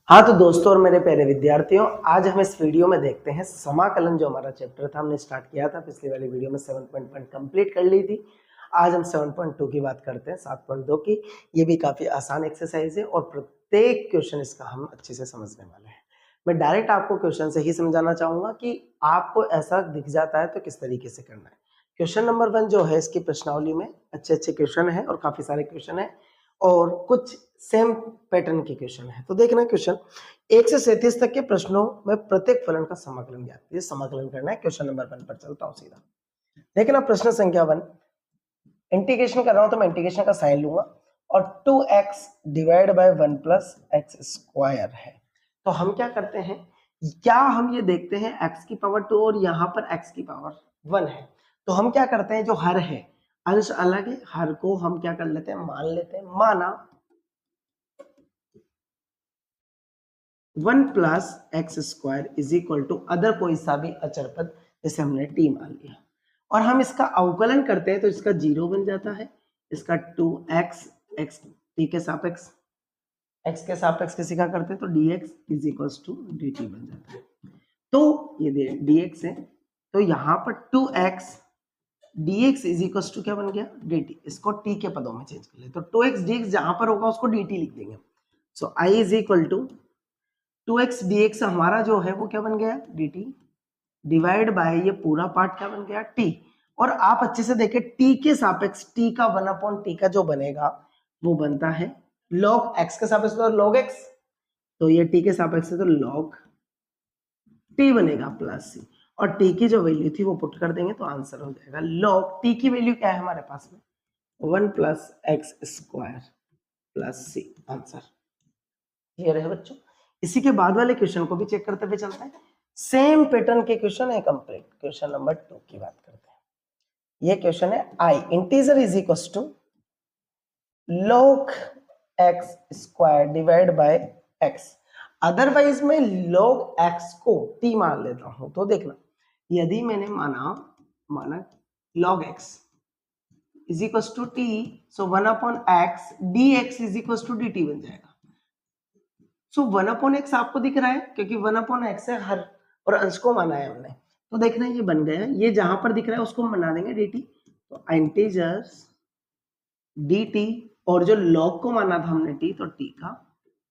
हाँ तो दोस्तों और मेरे प्यारे विद्यार्थियों, आज हम इस वीडियो में देखते हैं समाकलन। जो हमारा चैप्टर था हमने स्टार्ट किया था पिछली वाली वीडियो में 7.1 कंप्लीट कर ली थी। आज हम 7.2 की बात करते हैं, 7.2 की। ये भी काफी आसान एक्सरसाइज है और प्रत्येक क्वेश्चन इसका हम अच्छे से समझने वाले हैं। मैं डायरेक्ट आपको क्वेश्चन से ही समझाना चाहूंगा कि आपको ऐसा दिख जाता है तो किस तरीके से करना है। क्वेश्चन नंबर 1 जो है, इसकी प्रश्नावली में अच्छे अच्छे क्वेश्चन है और काफी सारे क्वेश्चन है और कुछ सेम पैटर्न के क्वेश्चन है। तो देखना क्वेश्चन 1 से 37 तक के प्रश्नों में प्रत्येक फलन का समाकलन ज्ञात कीजिए। समाकलन करना है। क्वेश्चन नंबर 1 पर चलता हूं सीधा। देखना प्रश्न संख्या 1, इंटीग्रेशन कर रहा हूं तो मैं इंटीग्रेशन का साइन लूंगा और 2x divide by 1 plus x square है। तो हम क्या करते हैं, क्या हम ये देखते हैं x की पावर 2 और यहाँ पर x की पावर 1 है। तो हम क्या करते हैं, जो हर है अंश अलग है, हर को हम क्या कर लेते हैं, मान लेते हैं। माना 1 plus x square is equal to other कोई सा भी अचर पद, जैसे हमने t मान लिया और हम इसका अवकलन करते हैं तो इसका 0 बन जाता है। इसका 2x x t के सापेक्ष x के सापेक्ष किसी का करते हैं तो dx is equal to dt बन जाता है। तो ये dx है, तो यहाँ पर 2x dx is equal to क्या बन गया, dt। इसको t के पदों में चेंज कर ले तो 2x dx जहां पर होगा उसको dt लिख देंगे। So i is equal to 2x dx हमारा जो है वो क्या बन गया, dt डिवाइड बाय ये पूरा पार्ट क्या बन गया, t। और आप अच्छे से देखें t के सापेक्ष t का 1/t का जो बनेगा वो बनता है log x के सापेक्ष तो log x, तो ये t के सापेक्ष से तो log t बनेगा प्लस c। और t की जो वैल्यू थी वो पुट कर देंगे तो आंसर हो जाएगा log t की वैल्यू क्या है हमारे पास में, 1 plus x square plus c। Answer clear है बच्चों। इसी के बाद वाले क्वेश्चन को भी चेक करते हुए चलते हैं। सेम पैटर्न के क्वेश्चन है कंप्लीट। क्वेश्चन नंबर 2 की बात करते हैं। ये क्वेश्चन है i integer is equal to log x square divide by x। Otherwise मैं log x को t मान लेता हूं। तो देखना, यदि मैंने माना log x is equal to t, so 1/x dx is equal to dt बन जाएगा। सो 1/x आपको दिख रहा है क्योंकि 1/x है हर और अंश को माना है हमने। तो देखना ये बन गया है, ये जहां पर दिख रहा है उसको बना देंगे dt। तो इंटीजर्स dt और जो log को माना था हमने t, तो t का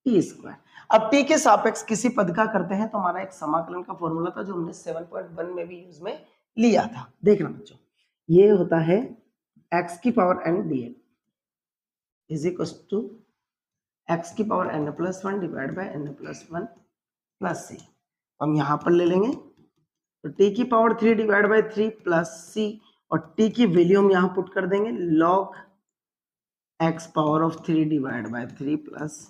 t स्क्वायर। अब t के सापेक्ष किसी पद का करते हैं तो हमारा एक समाकलन का फॉर्मूला था जो हमने 7.1 में भी यूज में लिया था। देखना बच्चों, ये होता है x की power n dx is equal to x की power n plus 1 divide by n plus 1 plus c। हम यहां पर ले लेंगे तो t की power 3 divide by 3 plus c और t की वैल्यू हम यहां पुट कर देंगे log x power of 3 divide by 3 plus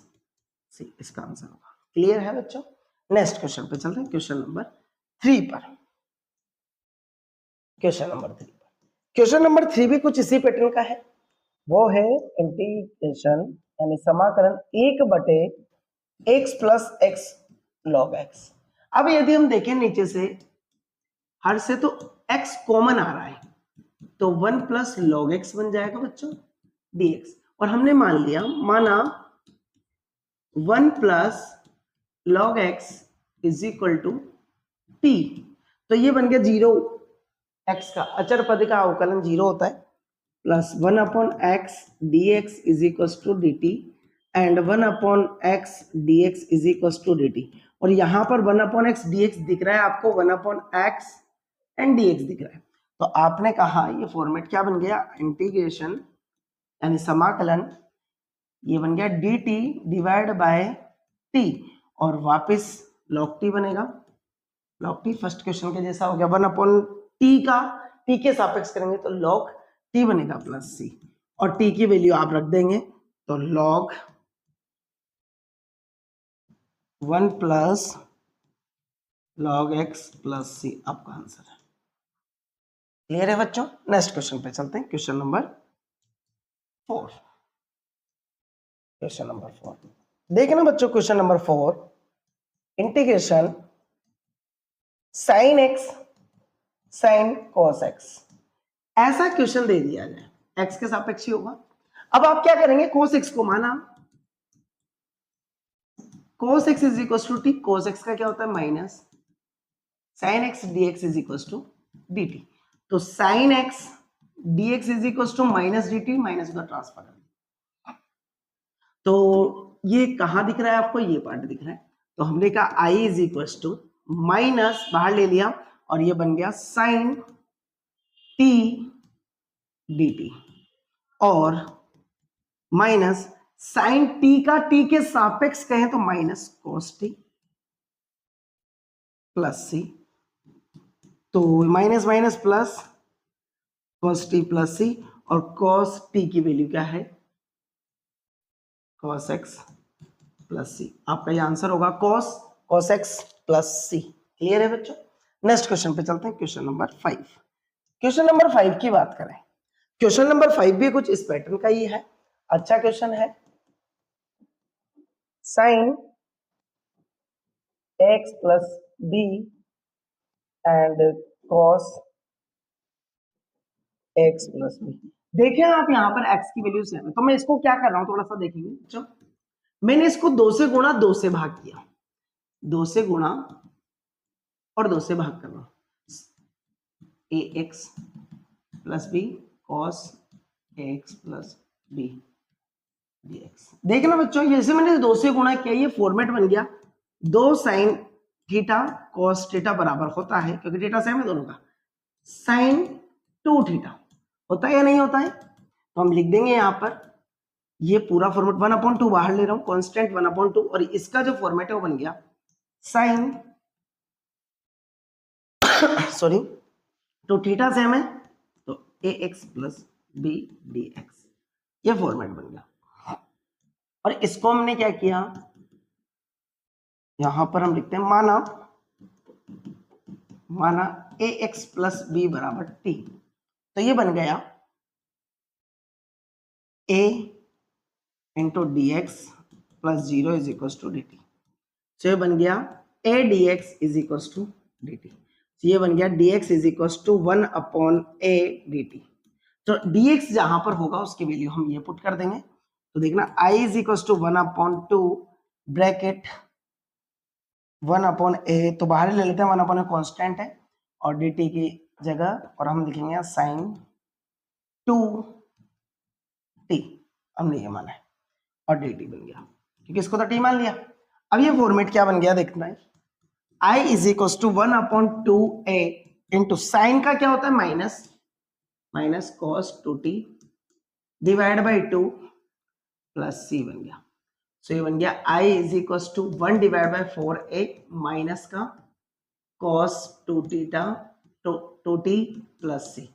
c। इसका आंसर होगा। क्लियर है बच्चों। नेक्स्ट क्वेश्चन पे चलते हैं, क्वेश्चन नंबर 3 पर। क्वेश्चन नंबर 3 पर, क्वेश्चन नंबर 3 भी कुछ इसी पैटर्न का है। वो है इंटीग्रेशन यानी समाकलन 1/x plus x log x। अब यदि हम देखें नीचे से हर से तो x कॉमन आ रहा है तो 1 प्लस log x बन जाएगा बच्चों dx। और हमने माना 1 plus log x is equal to t। तो ये बन गया 0, x का अचर पद का अवकलन 0 होता है, plus 1/x dx is equal to dt and 1/x dx is equal to dt। और यहां पर 1/x dx दिख रहा है आपको, 1/x एंड dx दिख रहा है। तो आपने कहा ये फॉर्मेट क्या बन गया, इंटीग्रेशन यानी समाकलन, ये बन गया dt डिवाइड बाय t और वापस log t बनेगा। log t फर्स्ट क्वेश्चन के जैसा हो गया, 1/t का t के सापेक्ष करेंगे तो log t बनेगा प्लस c और t की वैल्यू आप रख देंगे तो log 1 plus log x plus c आपका आंसर है। क्लियर है बच्चों। नेक्स्ट क्वेश्चन पे चलते हैं, क्वेश्चन नंबर 4। क्वेश्चन नंबर 4 देखना बच्चों, question number 4 integration sine x sine cos x। ऐसा क्वेश्चन दे दिया जाए, x के सापेक्ष ही होगा। अब आप क्या करेंगे, cos x को माना, cos x is equal to t, cos x का क्या होता है minus sin x dx is equal to dt। तो sin x dx is equal to minus dt, minus का ट्रांसफर कर। तो ये कहां दिख रहा है आपको, ये पार्ट दिख रहा है। तो हमने कहा i is equal to minus बाहर ले लिया और ये बन गया sin t dt और माइनस sin t का t के सापेक्ष कहें तो minus cos t plus c। तो minus minus plus cos t plus c और cos t की वैल्यू क्या है cos x प्लस c। आपका ये आंसर होगा cos x plus c। Clear है बच्चों। नेक्स्ट क्वेश्चन पे चलते हैं, क्वेश्चन नंबर 5। क्वेश्चन नंबर 5 की बात करें, क्वेश्चन नंबर 5 भी कुछ इस पैटर्न का ही है, अच्छा क्वेश्चन है। sin x plus b and cos x plus b। देखिए आप यहाँ पर x की वैल्यू सेम है, तो मैं इसको क्या कर रहा हूँ थोड़ा सा देखेंगे बच्चों। मैंने इसको 2 से गुणा 2 से भाग किया, 2 से गुणा और 2 से भाग कर रहा हूँ। ax plus b cos x plus b dx। देखना बच्चों, जैसे मैंने 2 से गुणा किया, ये फॉर्मेट बन गया 2 sin थीटा cos थीटा बराबर होता है, क्योंकि थीटा सेम है दोनों का, sin 2 थीटा होता है या नहीं होता है। तो हम लिख देंगे यहाँ पर ये पूरा फॉर्मेट 1/2 बाहर ले रहा हूं, कांस्टेंट 1/2 और इसका जो फॉर्मेट है वो बन गया sin सॉरी तो थीटा सेम है तो ax प्लस b dx, ये फॉर्मेट बन गया। और इसको हमने क्या किया, यहां पर हम लिखते हैं माना ax प्लस b बराबर t। तो ये बन गया a into d x plus 0 is equal to d t. तो ये बन गया a dx is equal to d t. ये बन गया dx is equal to 1/a dt। तो dx जहां पर होगा उसकी वैल्यू हम ये पुट कर देंगे। तो देखना i is equal to 1/2 bracket 1/a, तो बाहर ले लेते हैं 1/a कांस्टेंट है और dt की जगह, और हम लिखेंगे sin 2t, हमने ये माना है और dt बन गया क्योंकि इसको तो t मान लिया। अब ये फॉर्मेट क्या बन गया देखना है, i is equal to 1/2a into sine का क्या होता है minus cos 2t divide by 2 plus c बन गया। सो ये बन गया i is equal to 1 divide by 4a minus का cos 2t प्लस c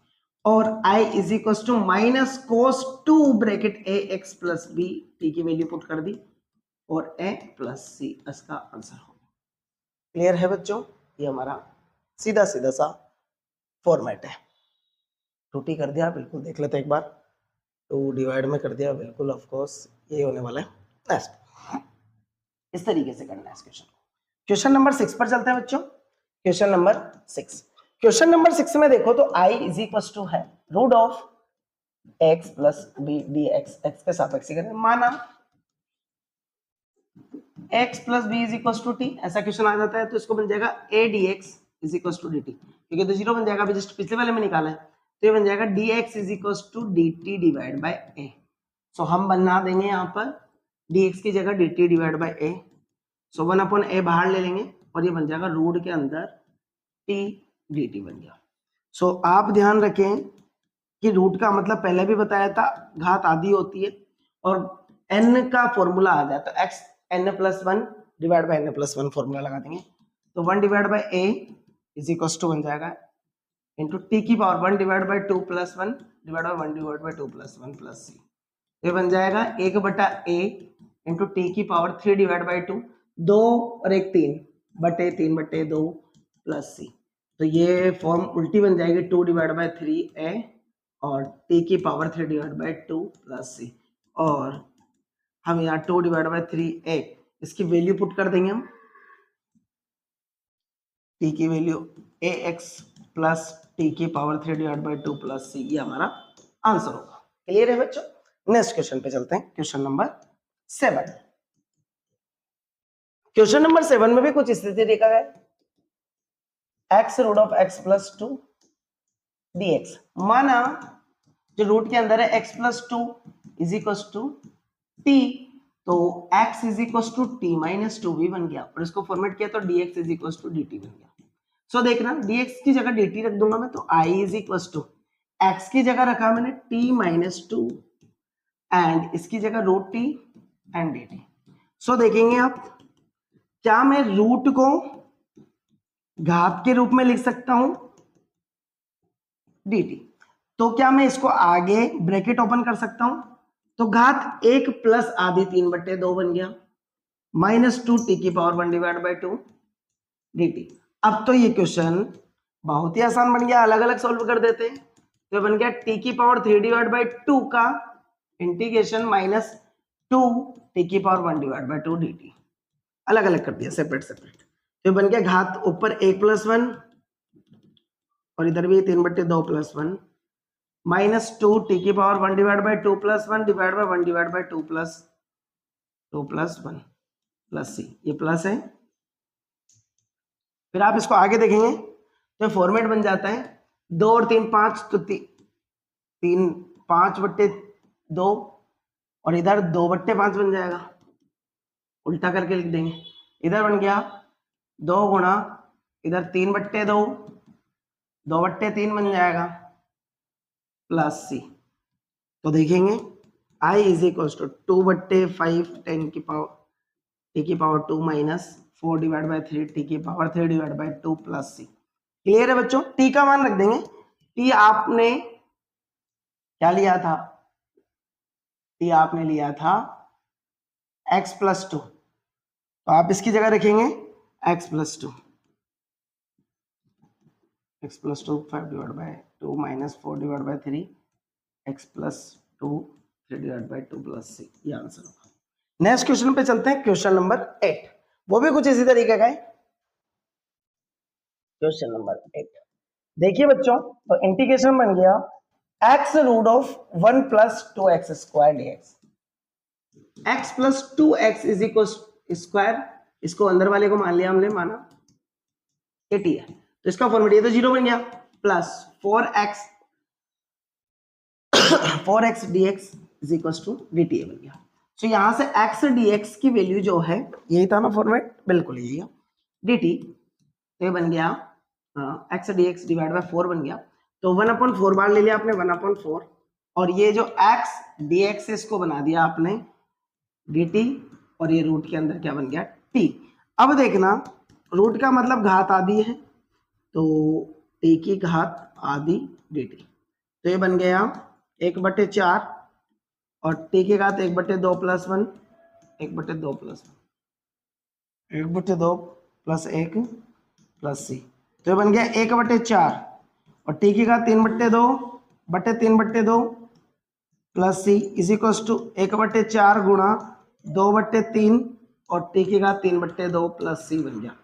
और i is equal to minus cos 2 bracket ax plus b, t की वैल्यू पुट कर दी और a प्लस c इसका आंसर होगा। क्लियर है बच्चों, ये हमारा सीधा सीधा सा फॉर्मेट है। 2t कर दिया बिल्कुल, देख लेते एक बार, 2 डिवाइड में कर दिया बिल्कुल, ऑफ कोर्स ये होने वाला है। नेक्स्ट इस तरीके से करना है इस क्वेश्चन को। क्वेश्चन नंबर 6 पर चलते हैं बच्चों। क्वेश्चन नंबर 6, क्वेश्चन नंबर 6 में देखो तो i इज इक्वल टू है root of x plus b dx, x के सापेक्ष करें, माना x plus b is equal to t, ऐसा क्वेश्चन आ जाता है तो इसको बन जाएगा a dx is equal to dt, क्योंकि तो जीरो बन जाएगा, अभी जस्ट पिछले वाले में निकाला है, तो ये बन जाएगा dx is equal to dt divide by a। So हम बना देंगे यहाँ पर dx की जगह dt divide by a। So 1/a बाहर ले लेंगे और ये बन जाएगा रूट के अंदर t dt बन गया। सो आप ध्यान रखें कि रूट का मतलब पहले भी बताया था घात आधी होती है और n का फॉर्मूला आ जाए तो x n+1 divide by n+1 formula लगा देंगे, तो 1 divide by a is equal to बन जाएगा इंटू t की power 1 divide by 2 plus 1 divide by 1 divide by 2 plus 1 plus c, ये बन जाएगा 1/a इंटू t की पावर 3 डिवाइड बाय 2, 2 और 1 3/2 प्लस c। तो ये फॉर्म उल्टी बन जाएगी 2 डिवाइड बाय 3a और t की power 3 divide by 2 plus c, और हम यहाँ 2 डिवाइड बाय 3a इसकी वैल्यू पुट कर देंगे हम, t की वैल्यू ax प्लस t की power 3 divide by 2 plus c, ये हमारा आंसर होगा। क्लियर है बच्चों। नेक्स्ट क्वेश्चन पे चलते हैं, क्वेश्चन नंबर 7। क्वेश्चन नंबर 7 में भी कुछ स्थिति देखा गया, x root of x plus two d x. माना जो रूट के अंदर है x plus two is equal to t, तो x is equal to t minus two भी बन गया, और इसको फॉर्मेट किया तो dx is equal to dt बन गया। सो देखना dx की जगह dt रख दूंगा मैं, तो i is equal to x की जगह रखा मैंने t माइनस टू एंड इसकी जगह रूट टी एंड dt। सो देखेंगे आप, क्या मैं रूट को घात के रूप में लिख सकता हूं dt, तो क्या मैं इसको आगे ब्रैकेट ओपन कर सकता हूं, तो घात एक प्लस आधी 3/2 बन गया माइनस टू टी की पावर 1/2 dt। अब तो ये क्वेश्चन बहुत ही आसान बन गया, अलग अलग सॉल्व कर देते हैं। तो बन गया टी की पावर 3/2 का इंटीग्रेशन माइनस टू टी की पावर 1/2 dt, अलग अलग कर दिया सेपरेट सेपरेट। तो बन गया घात ऊपर 1+1 और इधर भी 3/2 प्लस 1 माइनस टू टी की power 1/2 plus 1 divide by 1/2 plus 2 plus 1 plus C, ये प्लस है। फिर आप इसको आगे देखेंगे तो फॉर्मेट बन जाता है 2 और 3 5, तो 3 5/2 और इधर 2/5 बन जाएगा, उल्टा करके लिख देंगे। इधर बन गया 2 गुणा इधर 3/2, 2/3 बन जाएगा प्लस सी। तो देखेंगे i इज इक्वल टू 2/5 10 की पावर टी की पावर 2 माइनस 4/3 टी की पावर 3/2 प्लस सी। क्लियर है बच्चों? टी का मान रख देंगे। टी आपने क्या लिया था, टी आपने लिया था x प्लस 2, तो आप इसकी जगह रखेंगे x plus 2, x plus 2 5/2 minus 4/3 x plus 2 3/2 plus C, ये आंसर होगा। नेक्स्ट क्वेश्चन पे चलते हैं, क्वेश्चन नंबर 8, वो भी कुछ इसी तरीके का है। क्वेश्चन नंबर 8 देखिए बच्चों, तो इंटीग्रेशन बन गया x root of 1 plus 2x square dx, x plus 2x is equal square, इसको अंदर वाले को मान लिया हमने, माना 80 है, तो इसका फॉर्मेट ये तो 0 बन गया, plus 4x dx is equal to dt बन गया। तो यहां से x dx की वैल्यू जो है, यही था ना फॉर्मेट, बिल्कुल यही है dt, तो ये बन गया x dx डिवाइड बाय 4 बन गया, तो 1/4 बार ले लिया आपने 1/4, और ये जो x dx है इसको बना दिया आपने dt, और ये रूट के अंदर क्या बन गया t। अब देखना रूट का मतलब घात आधी है, तो t की घात आधी dt, तो ये बन गया 1/4 और t की घात 1/2 plus 1, 1/2 plus 1, 1/2 plus 1 plus C, तो ये बन गया 1/4 और t की घात 3/2 plus C is equal to 1/4 गुणा 2/3 और t की घात 3/2 प्लस सी बन गया।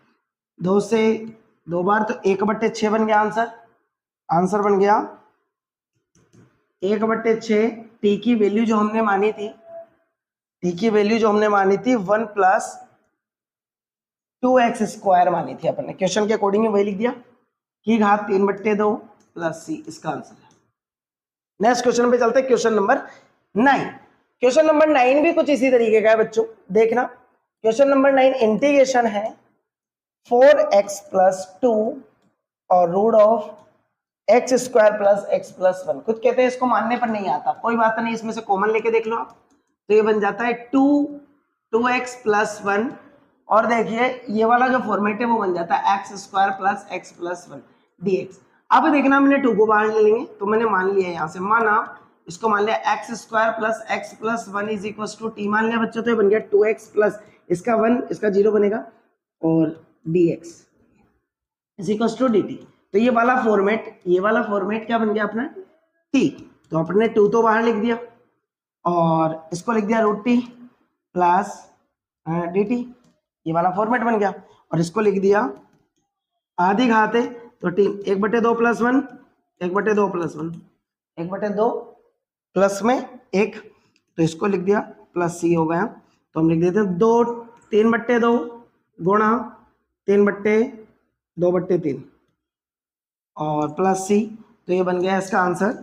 2 से 2 बार तो 1/6 बन गया आंसर। आंसर बन गया 1/6। टी की वैल्यू जो हमने मानी थी, टी की वैल्यू जो हमने मानी थी 1 प्लस 2x स्क्वायर मानी थी अपन ने, क्वेश्चन के अकॉर्डिंग वही लिख दिया की घात 3/2 प्लस सी, इसका आंसर है। नेक्स्ट क्वेश्चन पे चलते हैं, क्वेश्चन नंबर 9। क्वेश्चन नंबर 9 भी कुछ इसी तरीके का है बच्चों, देखना क्वेश्चन नंबर 9 इंटीग्रेशन है 4x प्लस 2 और root of x square plus x plus 1। कुछ कहते हैं इसको मानने पर नहीं आता, कोई बात नहीं, इसमें से कॉमन लेके देख लो आप, तो ये बन जाता है 2x प्लस 1, और देखिए ये वाला जो फॉर्मेट है वो बन जाता है x square plus x plus 1 dx। अब देखना मैंने 2 को बाहर ले लेंगे, तो मैंने मान लिया यहाँ से, माना इसको मान लिया x square plus x plus 1 is equal to t मान लिया बच्चों, तो ये बन गया 2x प्लस इसका 1 इसका 0 बनेगा और dx is equal to dt। तो ये वाला फॉर्मेट क्या बन गया अपना t, तो अपने 2 तो बाहर लिख दिया और इसको लिख दिया रूट टी प्लस dt, ये वाला फॉर्मेट बन गया, और इसको लिख दिया आधी घात है तो टी 1/2 प्लस 1, 1/2 प्लस 1, 1/2 प्लस में 1, तो इसको लिख दिया प्लस सी हो गया, तो हम लिख देते 2 3/2 गुणा 3/2/3 और प्लस सी। तो ये बन गया इसका आंसर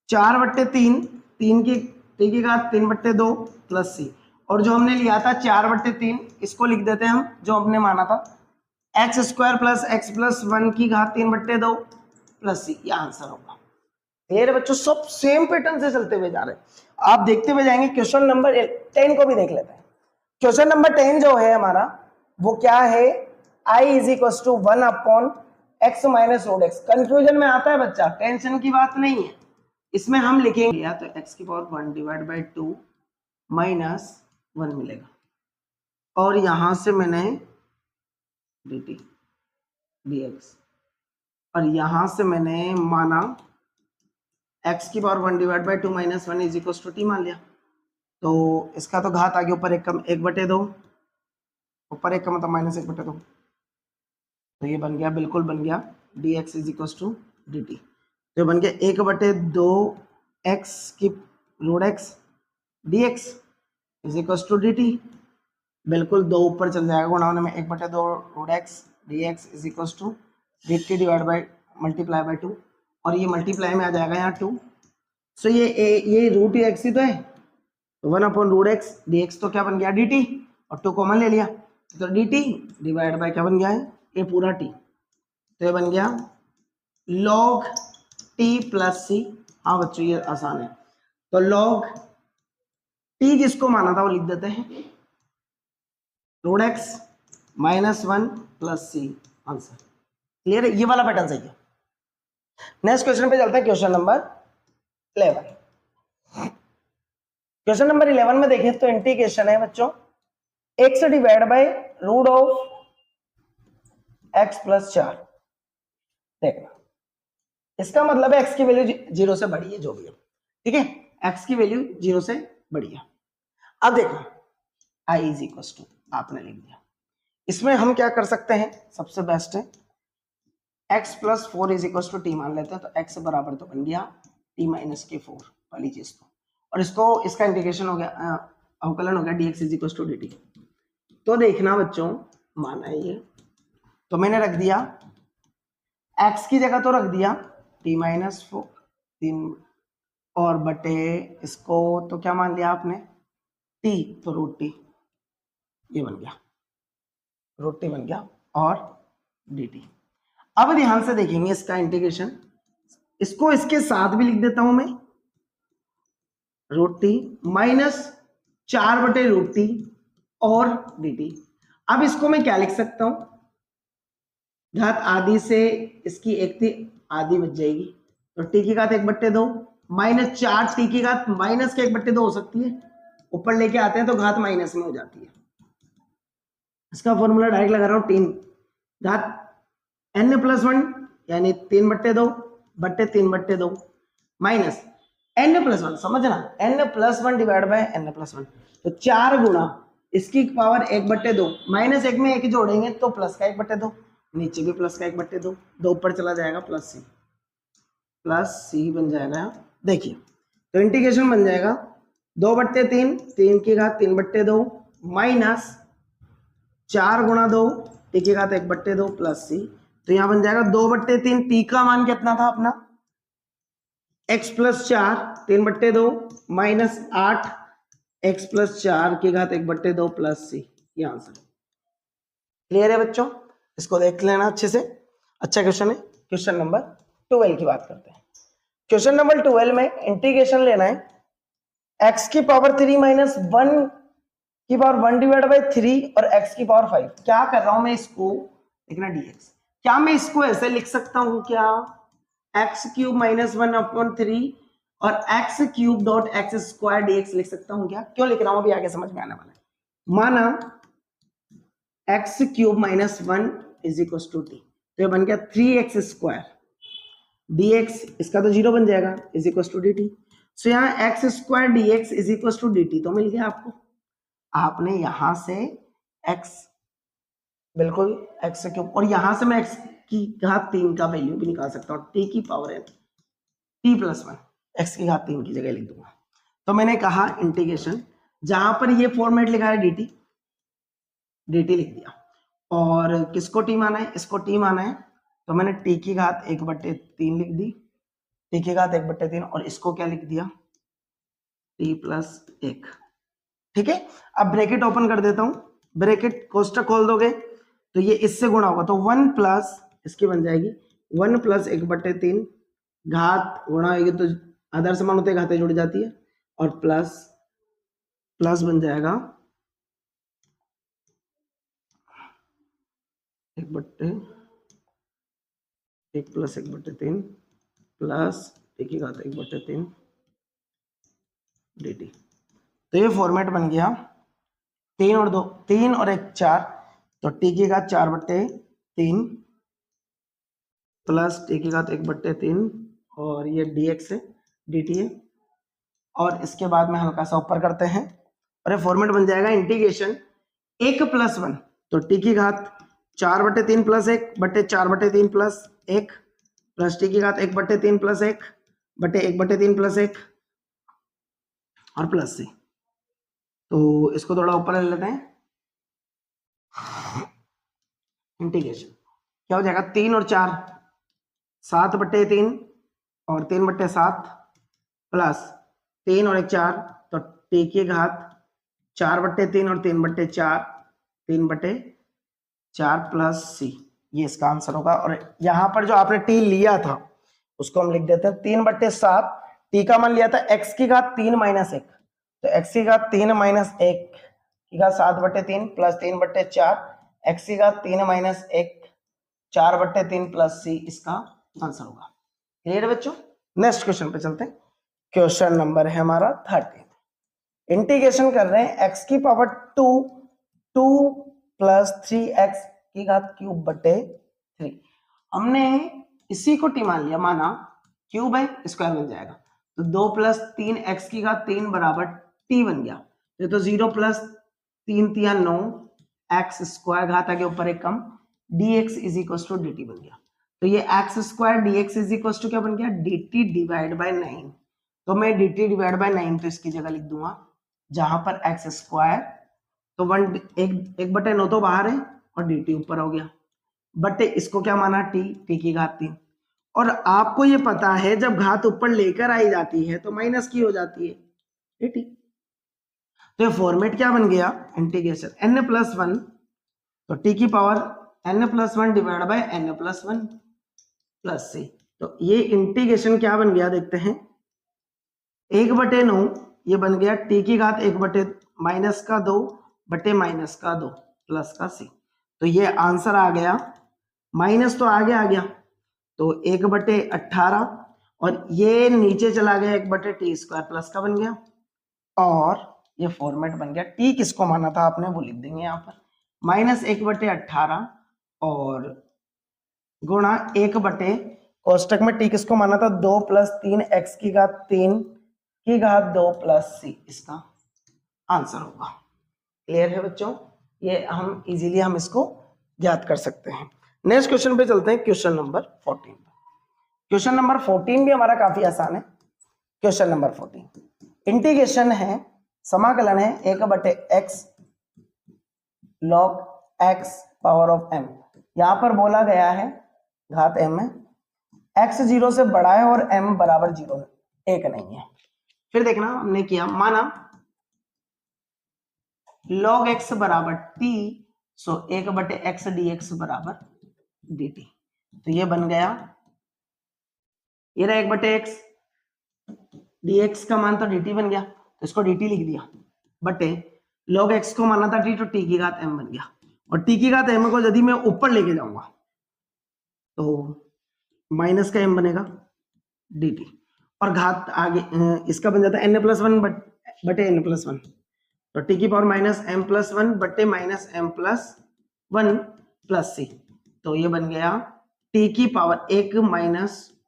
4/3, 3 की घात 3/2 प्लस सी। और जो हमने लिया था 4/3 इसको लिख देते हैं हम, जो हमने माना था x² प्लस x प्लस 1 की घात 3/2 प्लस सी, ये आंसर होगा। क्लियर है बच्चों? सब सेम पैटर्न से चलते हुए जा रहे हैं, आप देखते हुए जाएंगे। क्वेश्चन नंबर 10 को भी देख लेते हैं। क्वेश्चन नंबर 10 जो है हमारा वो क्या है, I is equal to 1/x minus root x. Confusion में आता है बच्चा, टेंशन की बात नहीं है, इसमें हम लिखेंगे या तो x की पावर 1 डिवाइड बाई 2 माइनस 1 मिलेगा, और यहां से मैंने dt dx, और यहां से मैंने माना x की power 1 divide by 2 minus 1 is equal to t मान लिया। तो इसका तो घात आगे ऊपर एक कम 1/2, ऊपर एक का मतलब माइनस 1/2, तो ये बन गया, बिल्कुल बन गया dx is equal to dt। तो बन गया 1/2 x की root x dx is equal to dt, बिल्कुल 2 ऊपर चल जाएगा गुणा होने में, 1/2 root x dx is equal to dt divide by multiply by 2, और ये मल्टीप्लाई में आ जाएगा यहाँ 2। सो ये रूट x ही तो है, 1/√x dx तो क्या बन गया dt, और 2 कॉमन ले लिया तो dt डिवाइड बाय क्या बन गया है, ये पूरा t, तो ये बन गया log t प्लस सी। हाँ बच्चों ये आसान है, तो log t जिसको माना था वो लिख देते हैं root x minus 1 plus C, answer. Clear है? ये वाला पैटर्न सही है। नेक्स्ट क्वेश्चन पे चलते हैं, क्वेश्चन नंबर 11। क्वेश्चन नंबर 11 में देखें तो इंटीग्रेशन है बच्चों x divide by root of x plus 4। देखना, इसका मतलब है x की वैल्यू 0 से बड़ी है, जो भी है, ठीक है, x की वैल्यू 0 से बड़ी है। अब देखो i इज इक्वल टू, आपने लिख दिया, इसमें हम क्या कर सकते हैं, सबसे बेस्ट है x plus 4 is equal to t मान लेते हैं, तो x बराबर तो बन गया t माइनस के 4 वाली चीज तो, और इसको इसका इंटीग्रेशन हो गया, अवकलन हो गया dx is equal to dt। तो देखना बच्चों, माना है ये, तो मैंने रख दिया x की जगह तो रख दिया t माइनस 4 3, और बटे इसको तो क्या मान लिया आपने t, तो रूट टी, ये बन गया रूट टी बन गया, और dt। अब ध्यान से देखेंगे इसका इंटीग्रेशन, इसको इसके साथ भी लिख देता हूं मैं, रूट टी माइनस 4/√t और dt। अब इसको मैं क्या लिख सकता हूं, घात आधी से इसकी एक थी, आधी बच जाएगी, तो t की घात 1/2 माइनस 4 t की घात माइनस के 1/2 हो सकती है, ऊपर लेके आते हैं तो घात माइनस में हो जाती है। इसका फॉर्मूला डायरेक्ट लगा रहा हूं, 3 घात n प्लस 1 यानी 3/2 बट्टे 3/2 माइनस n प्लस 1, समझना n plus 1 divide by n plus 1, तो 4 गुणा इसकी पावर 1/2 माइनस 1 में 1 जोड़ेंगे तो प्लस का 1/2, नीचे भी प्लस का 1/2, 2 ऊपर चला जाएगा प्लस सी बन जाएगा। देखिए तो इंटीग्रेशन बन जाएगा 2/3, 3 की घात 3/2 माइनस 4 गुणा 2 टी की घात 1/2 प्लस सी, तो यहां बन जाएगा 2/3, टी का मान कितना था अपना x plus 4 3/2 minus 8 x plus 4 की घात 1/2 प्लस सी, ये आंसर। क्लियर है बच्चों? इसको देख लेना अच्छे से, अच्छा क्वेश्चन है। क्वेश्चन नंबर 12 की बात करते हैं। क्वेश्चन नंबर 12 में इंटीग्रेशन लेना है x की पावर 3 माइनस 1 की पावर 1 डिवाइड बाई 3 और x की पावर 5। क्या कर रहा हूं मैं, इसको देखना dx, क्या मैं इसको ऐसे लिख सकता हूं क्या, x क्यूब माइनस 1/3 और x cube dot x square dx लिख सकता हूं क्या? क्यों लिख रहा हूं अभी आगे समझ में आने वाला है। माना x cube minus 1 is equal to t, तो ये बन गया 3x स्क्वायर dx, इसका तो 0 बन जाएगा, is equal to dt। So यहाँ x square dx is equal to dt तो मिल गया आपको। आपने यहां से x, बिल्कुल x क्यूब, और यहां से मैं x की घात 3 का वैल्यू भी निकाल सकता हूं, t की पावर है t प्लस 1, x की घात 3 की जगह लिख दूंगा। तो मैंने कहा इंटीग्रेशन, जहां पर ये फॉर्मेट लिखा है dt लिख दिया, और किसको टी माना है, इसको टी माना है, तो मैंने टी की घात 1/3 लिख दी, टी की घात 1/3, और इसको क्या लिख दिया, t+1। ठीक है, अब ब्रैकेट ओपन कर देता हूं, ब्रैकेट कोष्टक खोल दोगे तो ये इससे गुणा होगा, तो 1 प्लस इसकी बन जाएगी 1 + 1/3, घात गुणा होगी तो आधार समान होते घातें जुड़ जाती है, और प्लस प्लस बन जाएगा 1/1 + 1/3 प्लस टी की घात 1/3 dt। तो ये फॉर्मेट बन गया, 3 और 2 3 और 1 4, तो टी की घात 4/3 प्लस टी की घात 1/3, और ये dx है dt है, और इसके बाद में हल्का सा ऊपर करते हैं और ये फॉर्मेट बन जाएगा इंटीग्रेशन 1 + 1, तो टी की घात 4/3 + 1/4/3 + 1 प्लस टी की घात 1/3 + 1/1/3 + 1 और प्लस से, तो इसको थोड़ा ऊपर ले लेते हैं, इंटीग्रेशन क्या हो जाएगा, 3 और 4 7/3 और 3/7 प्लस 3 और 1 4, तो टी की घात 4/3 और 3/4 3/4 प्लस सी, ये इसका आंसर होगा। और यहां पर जो आपने टी लिया था उसको हम लिख देते हैं 3/7, टी का मान लिया था x की घात 3 - 1, तो x की घात 3 - 1 की घात 7/3 प्लस 3/4 x की घात 3 - 1 4/3 प्लस सी, इसका आंसर होगा। क्लियर बच्चों, नेक्स्ट क्वेश्चन पे चलते हैं। क्वेश्चन नंबर है हमारा 13, इंटीग्रेशन कर रहे हैं x की पावर 2 2 प्लस 3x की घात ³ 3। हमने इसी को टी मान लिया, माना क्यूब है स्क्वायर बन जाएगा, तो 2 + 3x की घात 3 बराबर टी बन गया, तो 0 + 3 × 3 = 9 x² घात आगे ऊपर एक कम dx = dt बन गया। तो ये x² dx = क्या बन गया, dt / 9। तो मैं dt / 9 तो इसकी जगह लिख दूंगा, जहां पर x², तो 1/9 तो बाहर है और dt ऊपर हो गया, बट इसको क्या माना, t की घात 3। और आपको ये पता है जब घात ऊपर लेकर आई जाती है तो माइनस की हो जाती है dt। तो ये फॉर्मेट क्या बन गया, इंटीग्रेशन n+1, तो t की power n+1 / n+1 plus c, तो ये इंटीग्रेशन क्या बन गया देखते हैं, 1/9 ये बन गया t की घात 1/-2 -2 प्लस का c, तो ये आंसर आ गया, माइनस तो आगे आ गया तो 1/18, और ये नीचे चला गया 1/t² प्लस का बन गया, और ये फॉर्मेट बन गया। t किसको माना था आपने वो लिख देंगे यहाँ पर, -1/18 और गुणा 1/ कोष्टक में t किसको माना था, 2 + 3x की घात 3 की घात 2 प्लस c, इसका आंसर होगा। क्लियर है बच्चों, ये हम इजीली हम इसको ज्ञात कर सकते हैं। नेक्स्ट क्वेश्चन पे चलते हैं, क्वेश्चन नंबर 14। क्वेश्चन नंबर 14 भी हमारा काफी आसान है। क्वेश्चन नंबर 14 इंटीग्रेशन है, समाकलन है 1/x log x power of m। यहां पर बोला गया है घात m है, x 0 से बड़ा है और m बराबर 0 1 नहीं है। फिर देखना हमने किया, माना log x बराबर t, सो 1/x dx बराबर dt, तो ये बन गया, ये रहा 1/x dx का मान तो dt बन गया, तो इसको dt लिख दिया, बटे log x को माना था t, तो t की घात m बन गया, और t की घात m को यदि मैं ऊपर लेके जाऊंगा तो माइनस का m बनेगा dt, और घात आगे इसका बन जाता है n+1 बटे n+1, तो t की पावर -m+1 बटे -m+1 प्लस c, तो ये बन गया t की पावर 1 -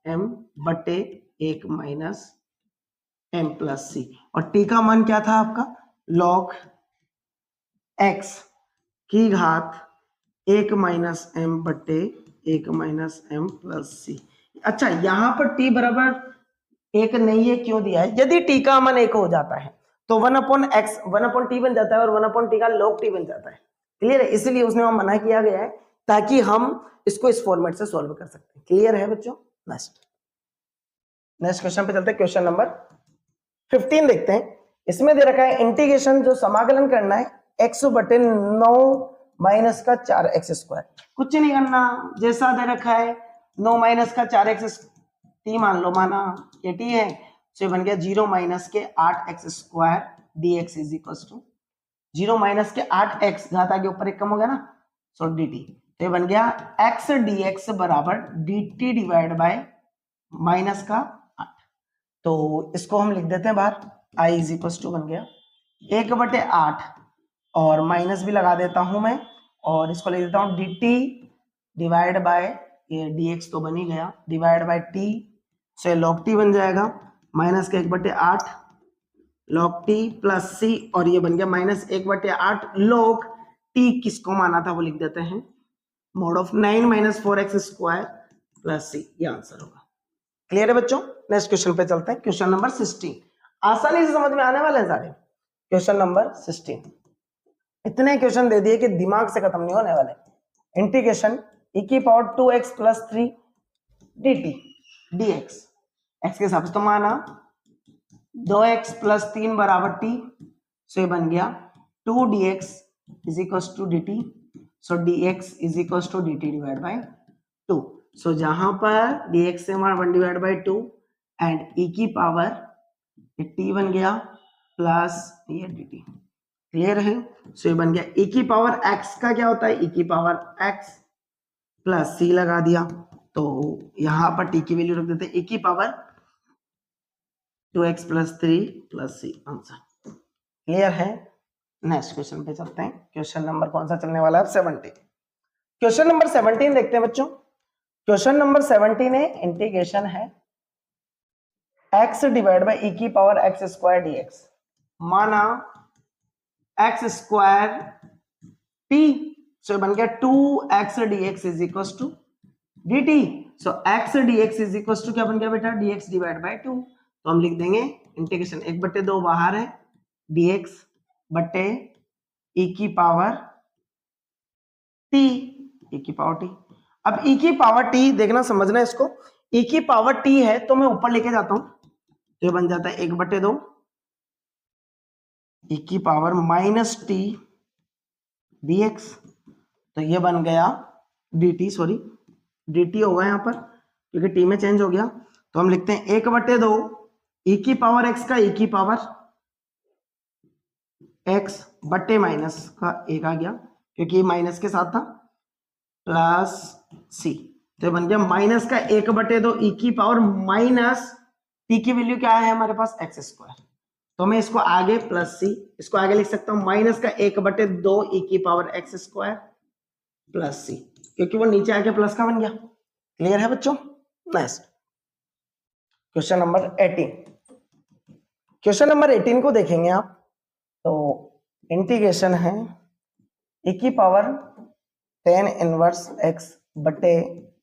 m बटे 1 - m प्लस c, और t का मान क्या था आपका, log x की घात 1 - m बटे 1 - m प्लस c। अच्छा, यहां पर t बराबर 1 नहीं है, क्यों दिया है, यदि t का मान 1 हो जाता है तो 1/x 1/t बन जाता है, और 1/t का log t बन जाता है। क्लियर है, इसीलिए उसने वहां मना किया गया है ताकि हम इसको इस फॉर्मेट से सॉल्व कर सकते हैं। क्लियर है बच्चों? नेक्स्ट क्वेश्चन पे चलते हैं। क्वेश्चन नंबर 15 देखते हैं। इसमें दे रखा है इंटीग्रेशन, जो समाकलन करना है x/9 माइनस का 4x²। कुछ नहीं करना, जैसा दे रखा है 9 माइनस का 4x t मान लो, माना ये t है, तो बन गया 0 माइनस के 8x² dx is equal to 0 minus के 8x, घात आगे ऊपर एक कम हो गया ना, सो dt, तो ये बन गया x dx बराबर dt डिवाइड बाय माइनस का 8। तो इसको हम लिख देते हैं बाहर, i इज इक्वल टू बन गया 1/8 और माइनस भी लगा देता हूं मैं, और इसको लिख देता हूं dt डिवाइड बाय, ये dx तो बन ही गया, डिवाइड बाय t, से log t बन जाएगा माइनस के 1/8 log t प्लस c, और ये बन गया माइनस 1/8 log t, किसको माना था वो लिख देते हैं, mode of 9 minus 4x² plus c, ये आंसर होगा। क्लियर है बच्चों? नेक्स्ट क्वेश्चन पे चलते हैं। क्वेश्चन नंबर 16 आसानी से समझ में आने वाले हैं सारे। क्वेश्चन नंबर 16, इतने क्वेश्चन दे दिए कि दिमाग से खत्म नहीं होने वाले। Integration e⁻2x + 3 dt dx, x के हिसाब से तो माना 2x + 3 बराबर t, सो ये बन गया 2 dx is equal to dt, so dx is equal to dt divide by 2। So जहां पर dx से हमारा 1 डिवाइड बाय 2 एंड e की पावर t बन गया प्लस ये dt। क्लियर है? सो ये बन गया e की पावर x का क्या होता है, e की पावर x प्लस c लगा दिया, तो यहां पर t की वैल्यू रख देते हैं e की power 2x + 3 + c, answer. Clear है? नेक्स्ट क्वेश्चन पे चलते हैं। क्वेश्चन नंबर कौन सा चलने वाला है? 17। क्वेश्चन नंबर 17 देखते हैं बच्चों। क्वेश्चन नंबर 17 है, इंटीग्रेशन है x divide bye e⁻x² dx, माना x² t, सो बन गया 2x dx is equal to dt, so x dx is equal to क्या बन गया बेटा, dx डिवाइड बाय 2। तो हम लिख देंगे इंटीग्रेशन 1/2 बाहर है, dx बटे e की पावर t, e की पावर t। अब e की पावर t देखना, समझना इसको, e की पावर t है तो मैं ऊपर लेके जाता हूं, तो ये बन जाता है 1/2 e की पावर -t dx, तो ये बन गया dt, सॉरी dt होगा यहाँ पर क्योंकि t में चेंज हो गया, तो हम लिखते हैं 1/2 e की पावर x का e की पावर x बटे माइनस का 1 आ गया क्योंकि माइनस के साथ था, प्लस c, तो बन गया माइनस का 1/2 e की पावर माइनस t की वैल्यू क्या है हमारे पास, x², तो मैं इसको आगे प्लस c, इसको आगे लिख सकता हूं माइनस का 1/2 e की पावर x² प्लस c, क्योंकि वो नीचे आके प्लस का बन गया। क्लियर है बच्चों? Next question number 18। Question number 18 को देखेंगे आप, तो इंटीग्रेशन है e की पावर tan इनवर्स x बटे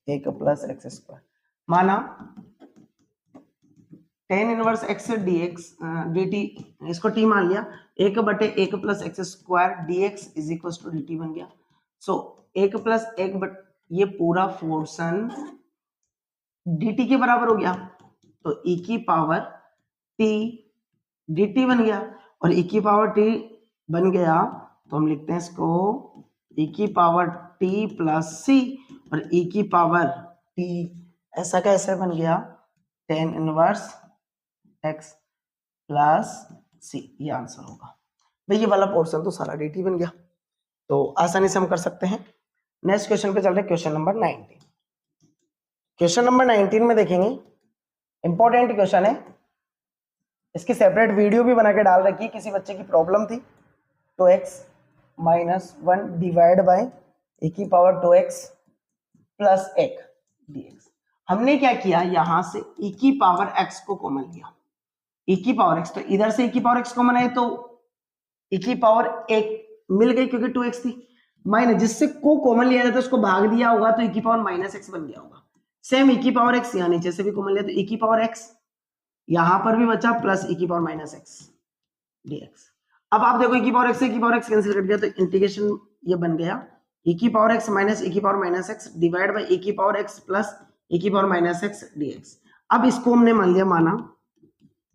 1 + x², माना tan inverse x dx dt, इसको t मान लिया, 1/1 + x² dx is equal to dt बन गया। सो 1 + 1 बट ये पूरा पोर्शन dt के बराबर हो गया, तो e की पावर t dt बन गया, और e की पावर t बन गया तो हम लिखते हैं इसको e की पावर t प्लस c, और e की पावर t ऐसा कैसे बन गया, tan inverse x plus c, ये आंसर होगा भाई। ये वाला पोर्शन तो सारा dt बन गया, तो आसानी से हम कर सकते हैं। नेक्स्ट क्वेश्चन पे चल रहे हैं, क्वेश्चन नंबर 19। क्वेश्चन नंबर 19 में देखेंगे, इंपॉर्टेंट क्वेश्चन है, इसकी सेपरेट वीडियो भी बना के डाल रखी है, किसी बच्चे की प्रॉब्लम थी। 2x - 1 डिवाइड बाय e की पावर 2x प्लस 1 dx। हमने क्या किया, यहां से e की पावर x को कॉमन लिया, e की पावर x, तो इधर से e की पावर x कॉमन है तो e की पावर 1 मिल गई क्योंकि 2x थी, माइनस जिससे को कॉमन लिया जाता है उसको भाग दिया होगा तो e की पावर -x बन गया होगा। सेम e की पावर x यहाँ नीचे से भी कॉमन लिया तो e की पावर x, यहां पर भी बचा प्लस e की पावर -x dx। अब आप देखो e की पावर x से e की पावर x कैंसिल कट गया, तो इंटीग्रेशन ये बन गया e की पावर x माइनस e की power minus x divide by e की पावर x प्लस e की पावर माइनस x dx। अब इसको हमने मान लिया माना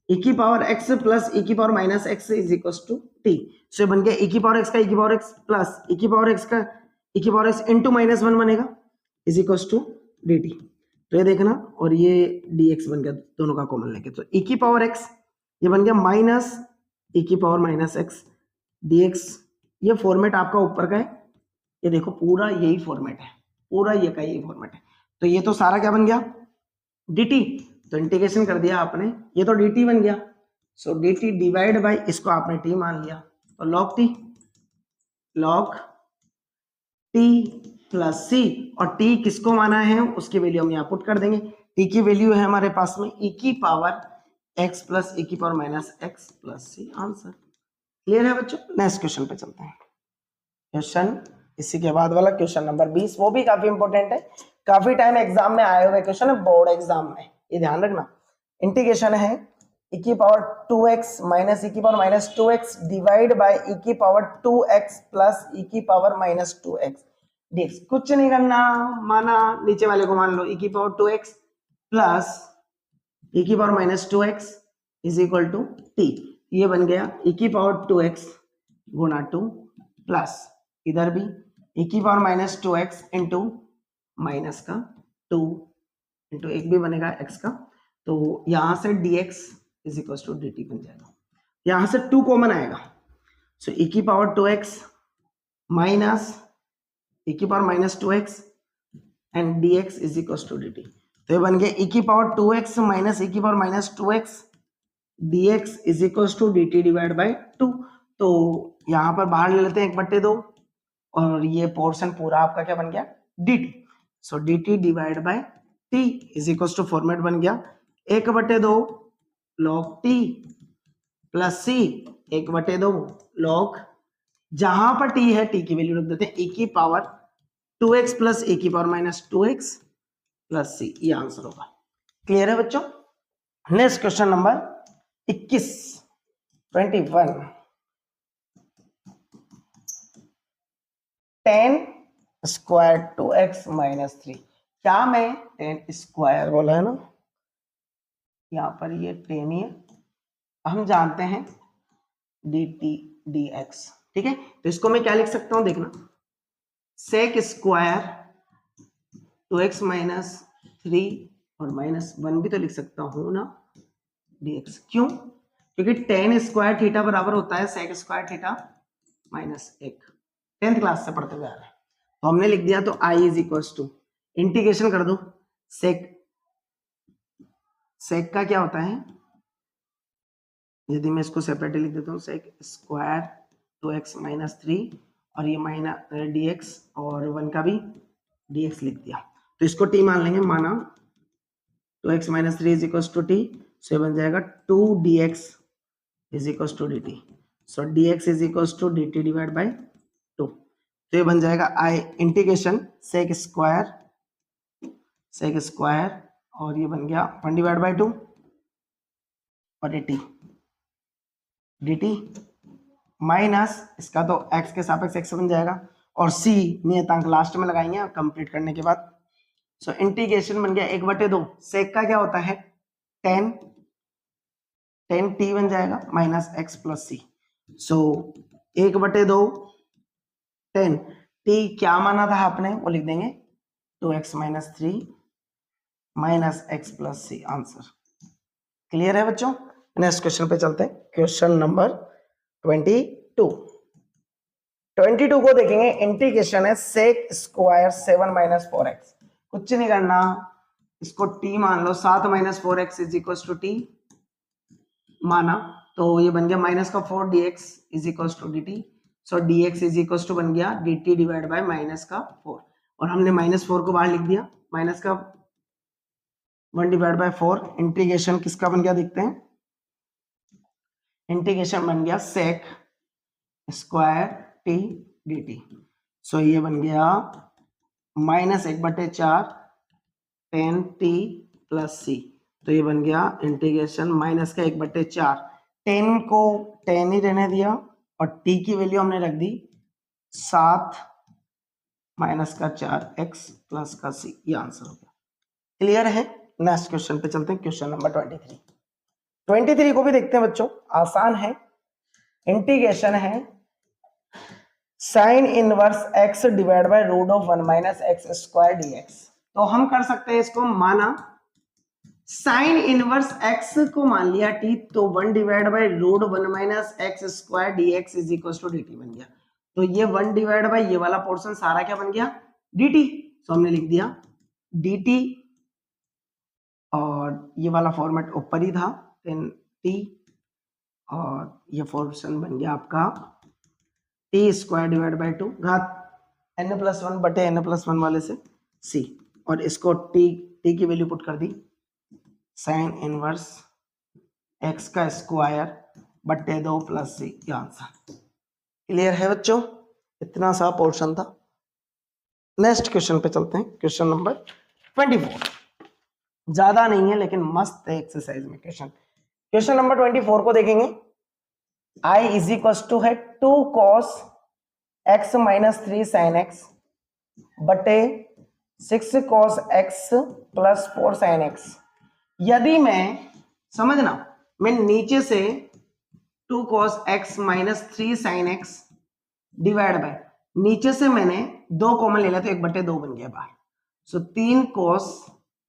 e की पावर x प्लस e की power minus x is equal to t। So बन गया e की पावर x का e की पावर x प्लस e की पावर x का e की पावर x इंटू माइनस 1 बनेगा इज इक्वल टू dt। तो ये देखना, और ये dx बन गया दोनों का कॉमन लेके, तो e की पावर x ये बन गया माइनस e की पावर माइनस x dx। ये फॉर्मेट आपका ऊपर का है, ये देखो पूरा यही फॉर्मेट है, पूरा ये का यही फॉर्मेट है। तो ये तो सारा क्या बन गया dt, तो इंटीग्रेशन कर दिया आपने, ये तो dt बन गया। सो dt डिवाइड बाय इसको आपने t मान लिया, तो log t प्लस c, और t किसको माना है उसकी वैल्यू हम यहाँ पुट कर देंगे। t की वैल्यू है हमारे पास में e की पावर x प्लस e की power minus x plus c। Answer clear है बच्चों। नेक्स्ट क्वेश्चन पे चलते हैं। क्वेश्चन इसी के बाद वाला क्वेश्चन नंबर 20, वो भी काफी इंपॉर्टेंट है, काफी टाइम एग्जाम में आए हुए क्वेश्चन है, बोर्ड एग्जाम में, ये ध्यान रखना। इंटीग्रेशन है e की पावर 2x माइनस e की power minus 2x divide by e की पावर 2x प्लस e की पावर माइनस 2x dx। कुछ नहीं करना, माना नीचे वाले को मान लो e की पावर 2x प्लस e की power minus 2x is equal to t। ये बन गया e की पावर 2x गुना 2 प्लस इधर भी e की power minus 2x into minus का 2 इंटू एक भी बनेगा x का, तो यहां से dx is equal to dt बन जाएगा। यहां से 2 कॉमन आएगा, सो e की पावर 2x माइनस e की power minus 2x and dx is equal to dt। तो ये बन गया e की पावर 2x माइनस e की power minus 2x dx is equal to dt divide by 2। तो यहां पर बाहर ले लेते हैं 1/2, और ये पोर्शन पूरा आपका क्या बन गया dt। So dt divide by t is equal to format बन गया 1/2 log t plus c 1/2 log, जहां पर t है t की वैल्यू रख देते हैं e की पावर 2x प्लस e की power minus 2x plus c। ये आंसर होगा। क्लियर है बच्चों। Next question number 21 10 square 2x minus 3। क्या मैं 10 स्क्वायर बोला है ना, यहां पर ये 10 ही है, हम जानते हैं dt dx, ठीक है। तो इसको मैं क्या लिख सकता हूं, देखना सेक स्क्वायर 2x माइनस 3 और माइनस 1 भी तो लिख सकता हूं ना dx। क्यों? क्योंकि 10 स्क्वायर थीटा बराबर होता है sec square theta minus 1, 10th class से पढ़ते हुए आ रहे हैं। तो हमने लिख दिया, तो i is equal to integration कर दो, सेक का क्या होता है, यदि मैं इसको सेपरेटली लिख देता हूँ सेक स्क्वायर 2x माइनस 3 और ये माइनस dx और 1 का भी dx लिख दिया, तो इसको t मान लेंगे, माना 2x minus 3 is equal to t। So ये बन जाएगा 2 dx is equal to dt। So dx is equal to dt divide by 2। तो ये बन जाएगा i इंटीग्रेशन सेक स्क्वायर और ये बन गया 1 डिवाइड बाय 2 और dt माइनस इसका तो x के सापेक्ष x बन जाएगा, और c नियतांक लास्ट में लगाएंगे कंप्लीट करने के बाद। सो इंटीग्रेशन बन गया 1/2, सेक का क्या होता है 10 t बन जाएगा माइनस x प्लस c। सो 1/2 10 t क्या माना था आपने वो लिख देंगे 2x minus 3 minus x plus c। Answer clear है बच्चों। नेक्स्ट क्वेश्चन पे चलते हैं, क्वेश्चन नंबर 22 को देखेंगे। इंटीग्रेशन है सेक स्क्वायर 7 माइनस 4x। कुछ नहीं करना, इसको t मान लो, 7 minus 4x is equal to t माना, तो ये बन गया माइनस का 4 dx is equal to dt। So dx is equal to बन गया dt डिवाइड बाय माइनस का 4, और हमने माइनस 4 को बाहर लिख दिया, माइनस का 1 डिवाइड बाय 4। इंटीग्रेशन किसका बन गया देखते हैं, इंटीग्रेशन बन गया sec square t dt। So ये बन गया माइनस 1/4 10 t प्लस c। तो ये बन गया इंटीग्रेशन माइनस का 1/4, 10 को 10 ही रहने दिया और टी की वैल्यू हमने रख दी 7 माइनस का 4x प्लस का c, ये आंसर हो गया। क्लियर है? नेक्स्ट क्वेश्चन पे चलते हैं, क्वेश्चन नंबर 23 को भी देखते हैं बच्चों, आसान है। इंटीग्रेशन है sine inverse x divide by root of 1 minus x square dx। तो हम कर सकते हैं इसको, माना साइन इनवर्स x को मान लिया t, तो 1 divide by root 1 minus x square dx is equal to dt बन गया। तो ये 1 डिवाइड बाय ये वाला पोर्शन सारा क्या बन गया, dt। तो हमने लिख दिया dt, और ये वाला फॉर्मेट ऊपर ही था, देन t, और ये पोर्शन बन गया आपका टी स्क्वायर डिवाइड बाई 2 घात n+1 बटे n+1 वाले से c, और इसको t की वैल्यू पुट कर दी साइन इनवर्स x का स्क्वायर बटे 2 प्लस c, ये आंसर। क्लियर है बच्चों? इतना सा पोर्शन था। नेक्स्ट क्वेश्चन पे चलते हैं, क्वेश्चन नंबर 24। ज्यादा नहीं है लेकिन मस्त है एक्सरसाइज में क्वेश्चन। क्वेश्चन नंबर 24 को देखेंगे। i इज इक्वल टू है 2 cos x minus 3 sign X बटे 6 cos x plus 4 sine x. यदि मैं, समझना, मैं नीचे से 2 cos x minus 3 sine x divide by, नीचे से मैंने 2 कॉमन ले लिया तो 1/2 बन गया बाहर। सो 3 cos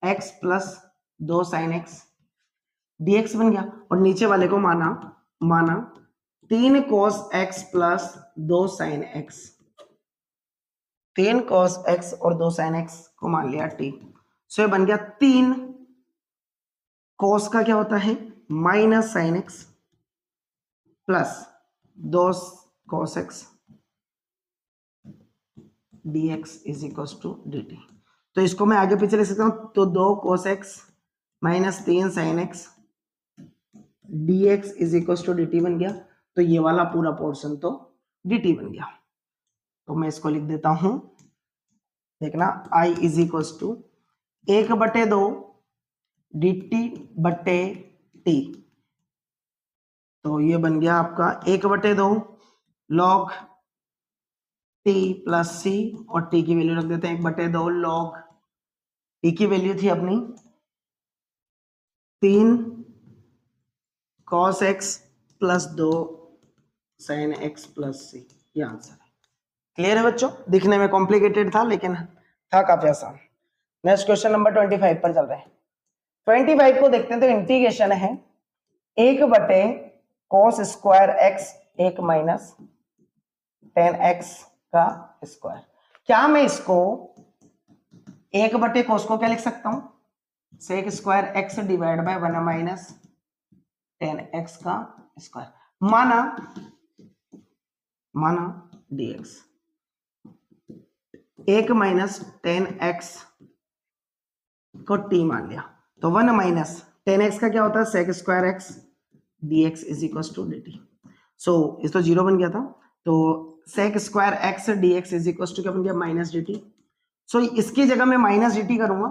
x plus 2 sign x dx बन गया, और नीचे वाले को माना 3 cos x plus 2 sine x. 3 cos x और 2 sin x को मान लिया t। सो ये बन गया 3 cos का क्या होता है minus sine x plus 2 cos x dx is equal to dt। तो इसको मैं आगे पीछे लिख सकता हूं, तो 2 cos x minus 3 sin x dx is equal to dt बन गया। तो ये वाला पूरा पोर्शन तो dt बन गया। तो मैं इसको लिख देता हूं, देखना, i is equal to 1/2 dt बटे t। तो ये बन गया आपका 1/2 log t प्लस c, और t की वैल्यू रख देते हैं 1/2 log t की वैल्यू थी अपनी 3 cos x plus 2 sin x plus c, ये आंसर है। क्लियर है बच्चों? दिखने में कॉम्प्लिकेटेड था लेकिन था काफी आसान। नेक्स्ट क्वेश्चन नंबर 25 पर चल रहे हैं। 25 को देखते हैं। तो इंटीग्रेशन है 1/, cos square x 1 minus 10x का स्क्वायर। क्या मैं इसको 1/, cos को क्या लिख सकता हूं, sec square x divide by 1 minus 10x का स्क्वायर, माना dx 1 माइनस 10x को t मान लिया, तो 1 माइनस 10x का क्या होता है sec square x dx is equal to dt। So इस तो 0 बन गया था, तो sec square x dx is equal to क्या बन गया माइनस dt। सो इसकी जगह मैं माइनस dt करूंगा,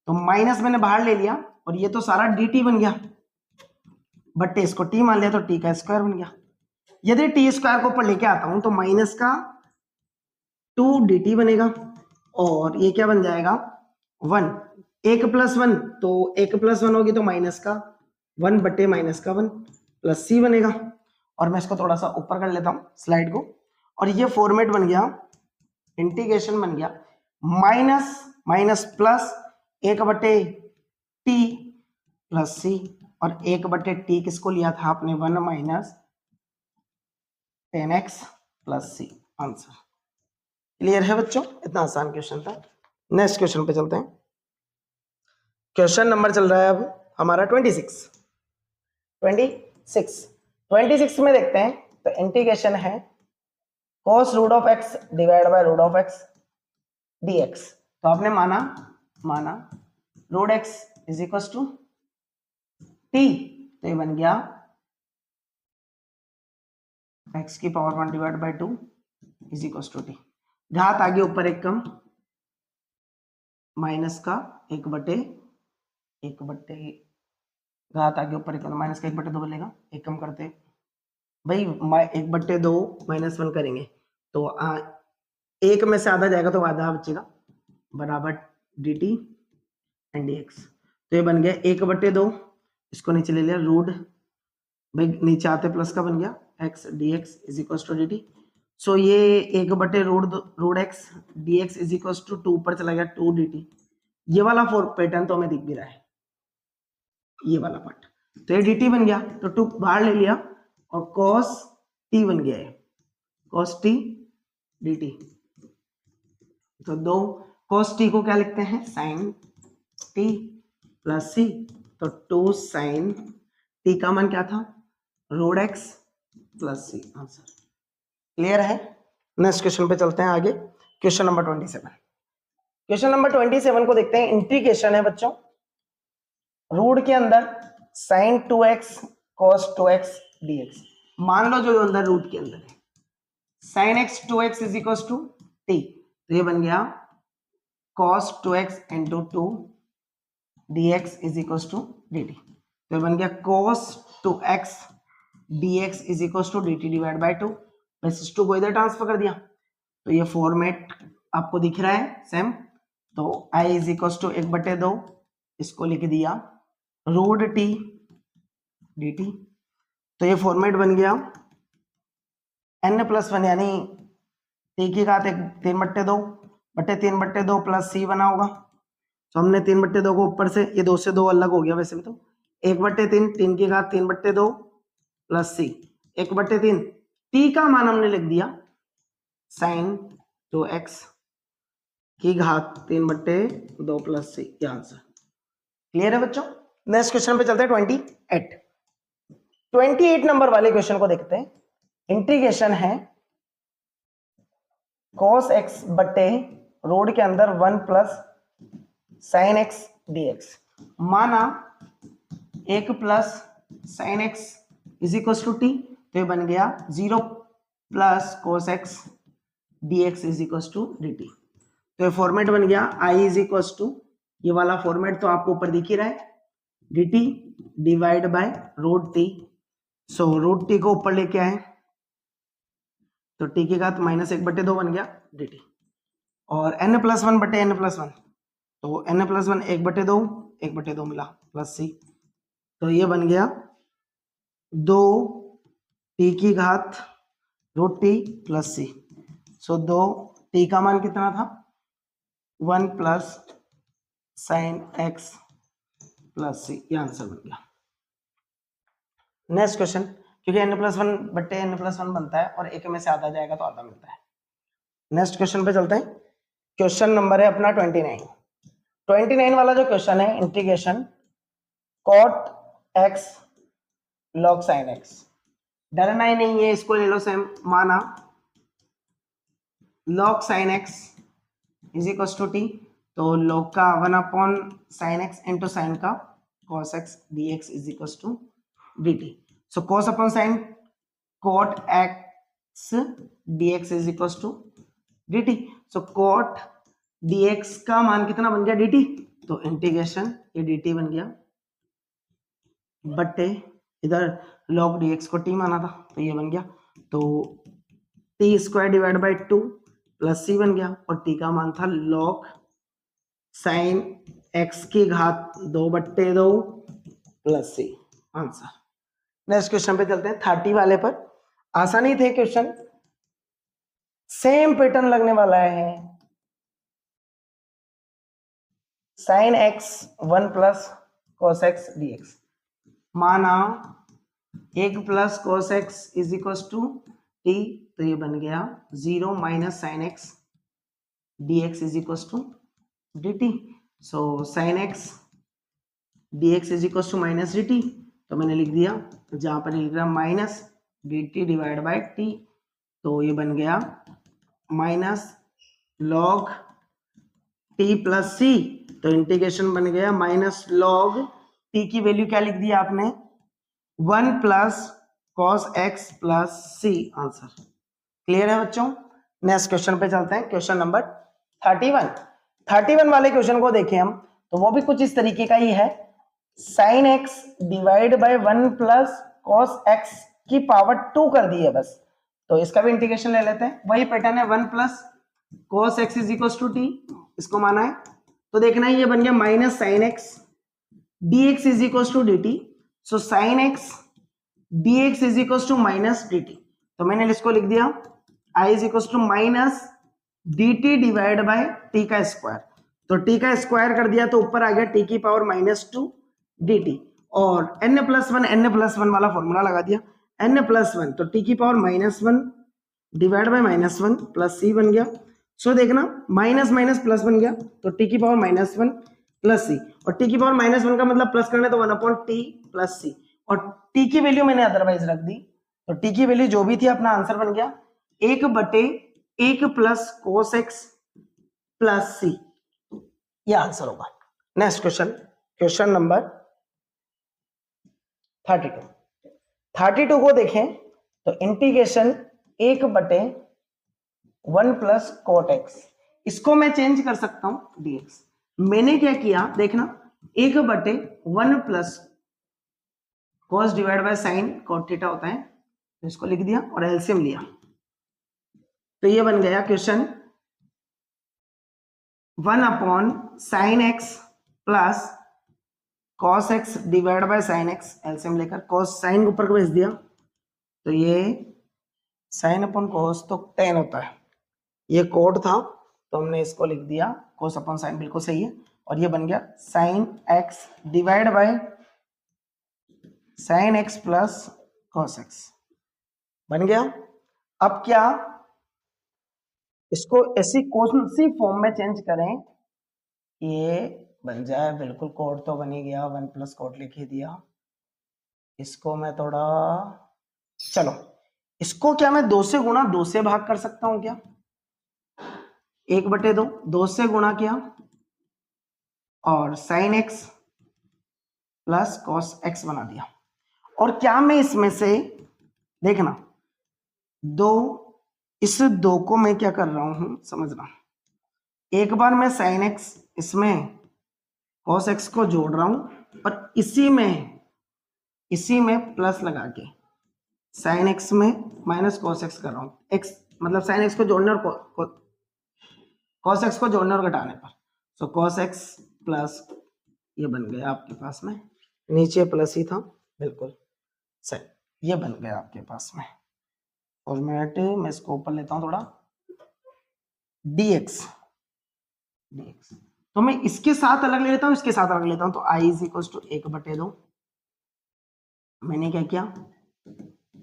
तो माइनस मैंने बाहर ले लिया और ये तो सारा dt बन गया, बट इसको t मान लिया तो t का स्क्वायर बन गया। यदि t स्क्वायर को ऊपर लेके आता हूं तो माइनस का 2 dt बनेगा, और ये क्या बन जाएगा 1, 1 प्लस 1, तो 1 प्लस 1 होगी तो माइनस का 1 बटे माइनस का 1 प्लस c बनेगा। और मैं इसको थोड़ा सा ऊपर कर लेता हूं स्लाइड को, और ये फॉर्मेट बन गया, इंटीग्रेशन बन गया minus minus plus 1/t plus c, और 1/t किसको लिया था आपने 1 minus 10x plus c, answer. Clear है बच्चों? इतना आसान क्वेश्चन था। नेक्स्ट क्वेश्चन पे चलते हैं। क्वेश्चन नंबर चल रहा है अब हमारा 26 में देखते हैं। तो इंटीग्रेशन है cos root of x divide by root of x dx। तो आपने माना root x is equal to t, तो ये बन गया x की power 1 divide by 2 is equal to t। घात आगे ऊपर एक कम, माइनस का 1/, घात आगे ऊपर एक माइनस का 1/2 बनेगा, एक कम करते भाई 1/2 -1 करेंगे तो एक में से आधा जाएगा तो आधा बचेगा, बराबर dt एंड dx। तो ये बन गया 1/2, इसको नीचे ले लिया रूट, भाई नीचे आते प्लस का बन गया x dx is equal to dt। So ये 1/रूट x dx is equal to 2 पर चला गया 2 dt। ये वाला पैटर्न तो हमें दिख भी रहा है, ये वाला पार्ट। तो ये dt बन गया, तो 2 बाहर ले लिया और cos t बन गया है, cos t dt। तो दो cos t को क्या लिखते हैं, sin t प्लस c। तो 2 sin t का मान क्या था, root x plus c, answer clear है। नेक्स्ट क्वेश्चन पे चलते हैं आगे, क्वेश्चन नंबर 27। क्वेश्चन नंबर 27 को देखते हैं, इंटीग्रेशन है बच्चों, रूट के अंदर sin 2x cos 2x dx। मान लो जो अंदर रूट के अंदर है sin x 2x is equal to t, तो ये बन गया cos 2x into 2 dx is equal to dt। तो ये बन गया cos 2x dx is equal to dt divide by 2। बस इस 2 को इधर ट्रांसफर कर दिया, तो ये फॉर्मेट आपको दिख रहा है सेम। तो i इज इक्वल टू 1/2, इसको लिख दिया रूट t dt। तो ये फॉर्मेट बन गया n+1 यानी t की घात 3/2 बटे 3/2 प्लस c बना होगा। तो हमने 3/2 को ऊपर से, ये 2 से 2 अलग हो गया वैसे भी, तो 1/3 3 की घात 3/2 प्लस c 1/3। t का मान हमने लिख दिया sin 2x की घात 3/2 प्लस c, ये आंसर क्लियर है बच्चों। नेक्स्ट क्वेश्चन पे चलते हैं 28 नंबर वाले क्वेश्चन को देखते हैं। इंटीग्रेशन है cos x बटे रूट के अंदर 1 प्लस sin x dx। माना 1 plus sin x is equal to t, तो ये बन गया 0 plus cos x dx is equal to dt। तो ये फॉर्मेट बन गया i इज इक्वल टू, ये वाला फॉर्मेट तो आपको ऊपर दिख ही रहा है, dt divide by root t। So root t को ऊपर लेके आए तो t की घात -1/2 बन गया dt, और n+1 बटे n+1, तो n+1 1/2 1/2 मिला प्लस c। तो ये बन गया 2 t की घात रूट t प्लस c। सो 2 t का मान कितना था, 1 plus sin x plus c, ये आंसर बन गया। नेक्स्ट क्वेश्चन, क्योंकि n+1 बटे n+1 बनता है और एक में से आधा जाएगा तो आधा मिलता है। नेक्स्ट क्वेश्चन पे चलते हैं, क्वेश्चन नंबर है अपना 29 वाला जो क्वेश्चन है, integration cot x log sin x। डरना ही नहीं है, इसको ले लो सेम। माना log sin x is equal to t, तो log का 1/sin x इंटू साइन का cos x dx is equal to dt। So cos upon sine cot x dx is equal to dt। So cot dx का मान कितना बन गया, dt। तो integration ये dt बन गया बटे इधर log dx को t माना था, तो ये बन गया, तो t² divide by 2 plus c बन गया, और t का मान था log sin x की घात 2/2 plus c, answer. Next question पे चलते हैं 30 वाले पर। आसानी थे क्वेश्चन, सेम पैटर्न लगने वाला है। sin x 1 plus cos x dx। माना 1 plus cos x is equal to t, तो ये बन गया 0 minus sin x dx is equal to dt। So sin x dx is equal to minus dt, तो मैंने लिख दिया, जहां पर लिख रहा minus dt divide by t, तो ये बन गया minus log t plus c। तो इंटीग्रेशन बन गया माइनस log t की वैल्यू क्या लिख दिया आपने, 1 plus cos x plus c, answer clear है बच्चों। नेक्स्ट क्वेश्चन पे चलते हैं, क्वेश्चन नंबर 31 वाले क्वेश्चन को देखें हम, तो वो भी कुछ इस तरीके का ही है। sin x divide by 1 plus cos x की पावर 2 कर दी है बस, तो इसका भी इंटीग्रेशन ले लेते हैं। वही पैटर्न है 1 plus cos x is equal to t, इसको माना है तो देखना है ये बन गया minus sine x dx is equal to dt, so sine x dx is equal to minus dt, तो मैंने इसको लिख दिया i is equal to minus dt divide by t का स्क्वायर, तो t का स्क्वायर कर दिया तो ऊपर आ गया t की पावर माइनस 2 dt, और n+1 वाला फॉर्मूला लगा दिया, n+1 तो t की power -1 divide by -1 plus c बन गया। सो देखना माइनस माइनस प्लस बन गया, तो t की पावर -1 प्लस c, और t की पावर -1 का मतलब प्लस करना है तो 1/t प्लस c, और t की वैल्यू मैंने अदरवाइज रख दी, तो t की वैल्यू जो भी थी अपना आंसर बन गया 1/1 plus cos x plus c, ये आंसर होगा। नेक्स्ट क्वेश्चन, क्वेश्चन नंबर 32 को देखें तो इंटीग्रेशन 1/1 प्लस कोट एक्स, इसको मैं चेंज कर सकता हूं dx। मैंने क्या किया देखना 1/1 plus cos divide by sine cot theta होता है, तो इसको लिख दिया और एलसीएम लिया, तो ये बन गया question 1/sin x plus cos x divide bye sin x, LCM लेकर cos sin ऊपर को भेज दिया, तो ये sin अपॉन cos तो tan होता है, ये कोड था तो हमने इसको लिख दिया cos अपॉन sin, बिल्कुल सही है, और ये बन गया sin x divide bye sin x plus cos x बन गया। अब क्या इसको ऐसी कौन सी फॉर्म में चेंज करें ये बन जाए, बिल्कुल कोड तो बन ही गया, 1 प्लस कोड लिख ही दिया, इसको मैं थोड़ा, चलो इसको क्या मैं 2 से गुणा 2 से भाग कर सकता हूं क्या, 1/2 2 से गुणा किया और sin x plus cos x बना दिया, और क्या मैं इसमें से देखना इस 2 को मैं क्या कर रहा हूं समझना, एक बार मैं sin x इसमें cos x को जोड़ रहा हूं और इसी में प्लस लगा के sin x में माइनस cos x कर रहा हूं, x मतलब sin x को जोड़ने और cos x को जोड़ने और घटाने पर, सो cos x प्लस ये बन गया आपके पास में, नीचे प्लस ही था बिल्कुल सही, ये बन गया आपके पास में फॉर्मेट, मैं इसको ऊपर लेता हूं थोड़ा dx, तो मैं इसके साथ अलग ले लेता हूं, इसके साथ अलग लेता हूं, तो i इज इक्वल टू 1/2, मैंने क्या किया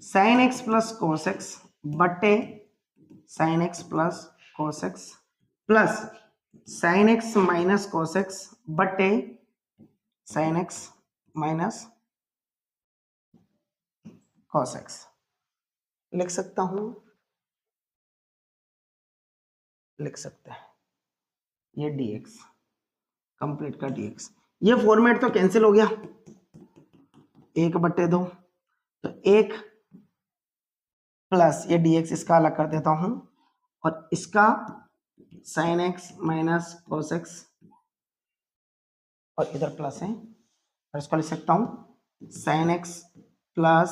sin x plus cos x बटे sin x plus cos x plus sin x minus cos x बटे sin x minus cos x लिख सकता हूं, लिख सकते हैं ये dx कंप्लीट का dx, ये फॉर्मेट तो कैंसिल हो गया 1/2, तो 1 प्लस ये dx इसका अलग कर देता हूं और इसका sin x minus cos x और इधर प्लस है, और इसको लिख सकता हूं sin x plus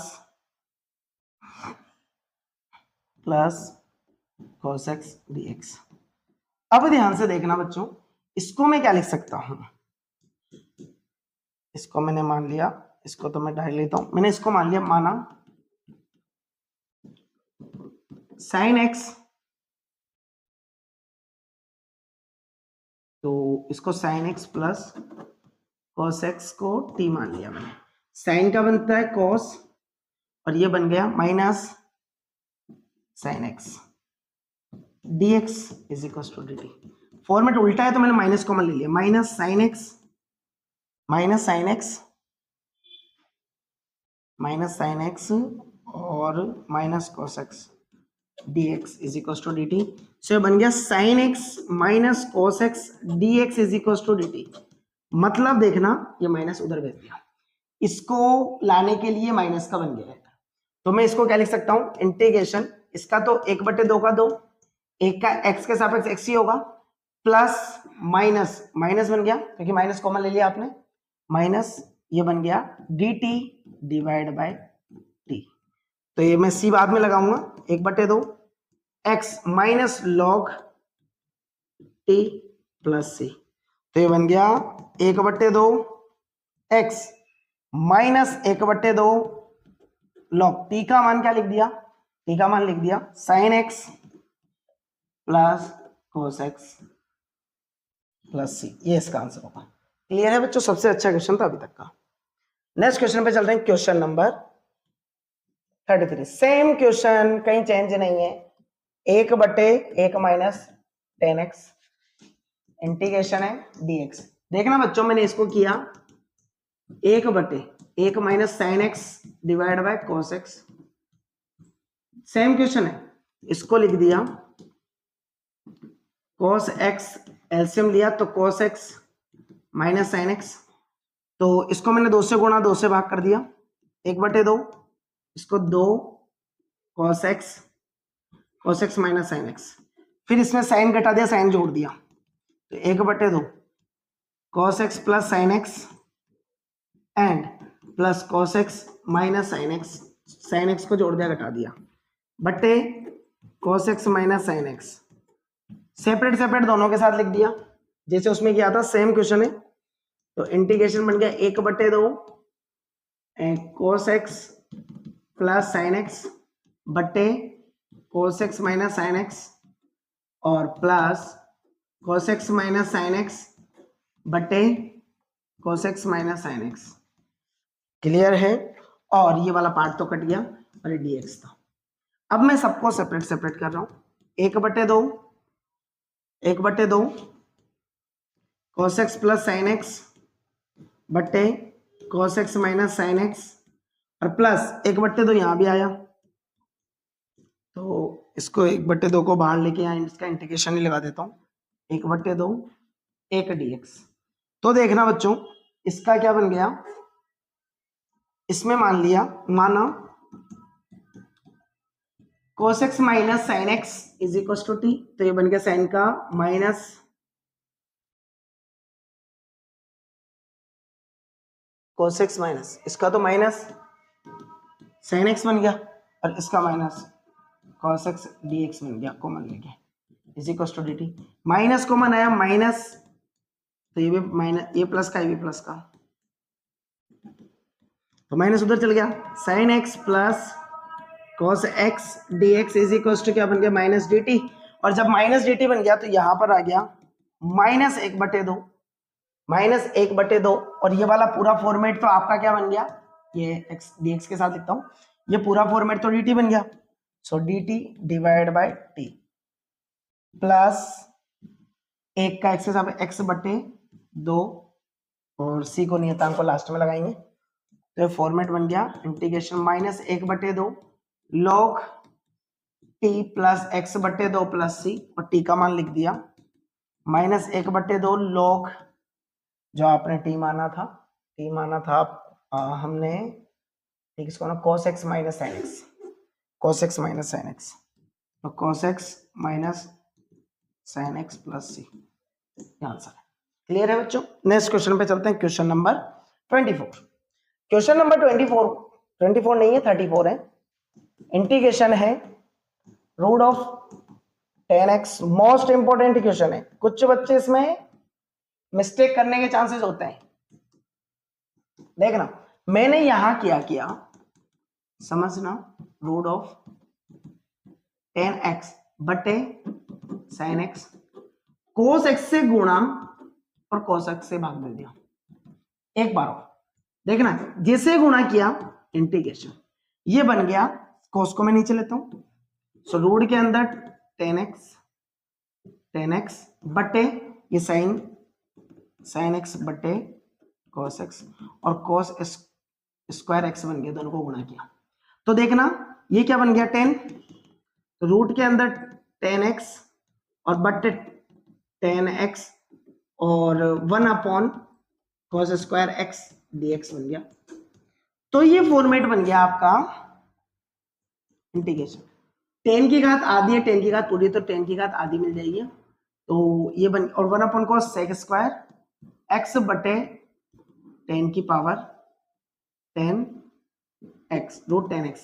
cos x dx। अब ध्यान से देखना बच्चों, इसको मैं क्या लिख सकता हूं, इसको मैंने मान लिया, इसको तो मैं डाल लेता हूं, मैंने इसको मान लिया, माना sin x, तो इसको sin x plus cos x को t मान लिया मैंने, sin का बनता है cos और ये बन गया minus sin x dx is equal to dt, format उल्टा है तो मैंने माइनस कॉमन ले लिया, माइनस sin x और minus cos x dx is equal to dt, so ये बन गया sin x minus cos x dx is equal to dt, मतलब देखना ये माइनस उधर भेज दिया, इसको लाने के लिए माइनस का बन गया है, तो मैं इसको क्या लिख सकता हूं इंटीग्रेशन, इसका तो 1/2 का 2, एक का x के सापेक्ष x ही होगा, प्लस माइनस बन गया क्योंकि माइनस कॉमन ले लिया आपने, माइनस ये बन गया dt डिवाइड बाय t, तो ये मैं सी बाद में लगाऊंगा, 1/2 x minus log T plus C. तो ये बन गया 1/2 x माइनस 1/2 लॉग टी का मान क्या लिख दिया, टी का मान लिख दिया sine x plus cos X plus C. ये इसका आंसर होगा। क्लियर है बच्चों? सबसे अच्छा क्वेश्चन था अभी तक का। नेक्स्ट क्वेश्चन पे चलते हैं, क्वेश्चन नंबर 33। सेम क्वेश्चन, कहीं चेंज नहीं है। 1/1 माइनस 10x इंटीग्रेशन है dx। देखना बच्चों मैंने इसको किया 1/1 minus sine x divide by cos x. Same question है, इसको लिख दिया cos x, एलसीएम लिया तो cos x minus sine x. तो इसको मैंने 2 से गुणा 2 से भाग कर दिया, 1/2, इसको 2 cos x minus sine x. फिर इसमें साइन घटा दिया, साइन जोड़ दिया, तो 1/2 cos x plus sine x and plus cos x minus sine x. Sine x को जोड़ दिया, घटा दिया, बटे cos x minus sine x. Separate separate दोनों के साथ लिख दिया जैसे उसमें किया था, सेम क्वेश्चन है। तो इंटीग्रेशन बन गया 1/2 cos x plus sine X बटे cos x minus sine X और plus cos x minus sine X बटे cos x minus sine X. Clear है? और ये वाला पार्ट तो कट गया और ये dx था। अब मैं सबको सेपरेट सेपरेट कर रहा हूं। 1/2 cos x plus sine X बटे cos x minus sine X और प्लस 1/2 यहां भी आया, तो इसको 1/2 को बाहर लेके यहां इसका इंटीग्रेशन ही लगा देता हूं। 1/2 1 dx। तो देखना बच्चों इसका क्या बन गया, इसमें माना cos x minus sine x is equal to t. तो ये बन गया साइन का माइनस cos x माइनस, इसका तो माइनस साइन एक्स बन गया और इसका माइनस cos x dx बन गया, कॉमन लेके is equal to dt। Minus common आया, माइनस, तो ये भी माइनस, ये प्लस का, ये भी प्लस का, तो माइनस उधर चल गया। Sine x plus cos x dx is equal to क्या बन गया, माइनस dt। और जब माइनस dt बन गया तो यहां पर आ गया माइनस 1/2, माइनस 1/2। और ये वाला पूरा फॉर्मेट तो आपका क्या बन गया, ये x dx के साथ लिखता हूं, ये पूरा फॉर्मेट तो dt बन गया। So dt divide by t plus 1 का x के साथ x/2 और c को नियतांक को लास्ट में लगाएंगे। तो ये फॉर्मेट बन गया integration minus 1/2 log t plus x/2 plus c और t का मान लिख दिया माइनस 1/2 log, जो आपने t माना था हमने, ठीक, इसको ना cos x minus sin x, cos x minus sin x, तो cos x minus sin x plus c, answer है। क्लियर है बच्चों? नेक्स्ट क्वेश्चन पे चलते हैं, क्वेश्चन नंबर 24। क्वेश्चन नंबर 24 नहीं है, 34 है। इंटीग्रेशन है root of 10x। Most important question है, कुछ बच्चे इसमें मिस्टेक करने के चांसेस होते हैं। देखना मैंने यहां किया समझना, रूट ऑफ 10x बटे sin x, cos x से गुणा और cos x से भाग दे दिया। एक बार और देखना, जैसे गुणा किया इंटीग्रेशन, ये बन गया, cos को मैं नीचे लेता हूं, सो रूट के अंदर 10x बटे ये sin x बटे cos x और cos स्क्वायर x बन गया, दोनों को गुणा किया। तो देखना ये क्या बन गया 10, तो रूट के अंदर 10x और बटे 10x और 1 cos स्क्वायर x dx बन गया। तो ये फॉर्मेट बन गया आपका इंटीग्रेशन। 10 की घात आधी है, 10 की घात पूरी, तो 10 की घात आधी मिल जाएगी। तो ये बन, और 1 cos sec स्क्वायर x बटे 10 की power 10x root 10x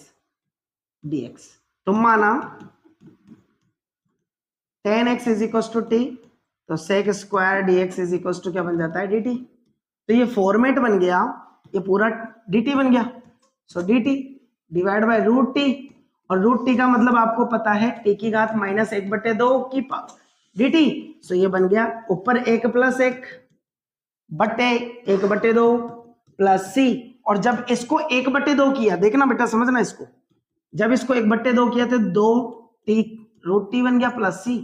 dx। तो माना tan x is equal to t, तो sec square dx is equal to क्या बन जाता है dt। तो ये फॉर्मेट बन गया, ये पूरा dt बन गया। So dt divide by root t, और रूट टी का मतलब आपको पता है टी की घात माइनस 1/2 की पावर dt। सो ये बन गया ऊपर 1 प्लस 1 बटे 1/2 प्लस सी। और जब इसको 1/2 किया, देखना बेटा समझना इसको, जब इसको 1/2 किया तो 2 टी रूट टी बन गया प्लस सी,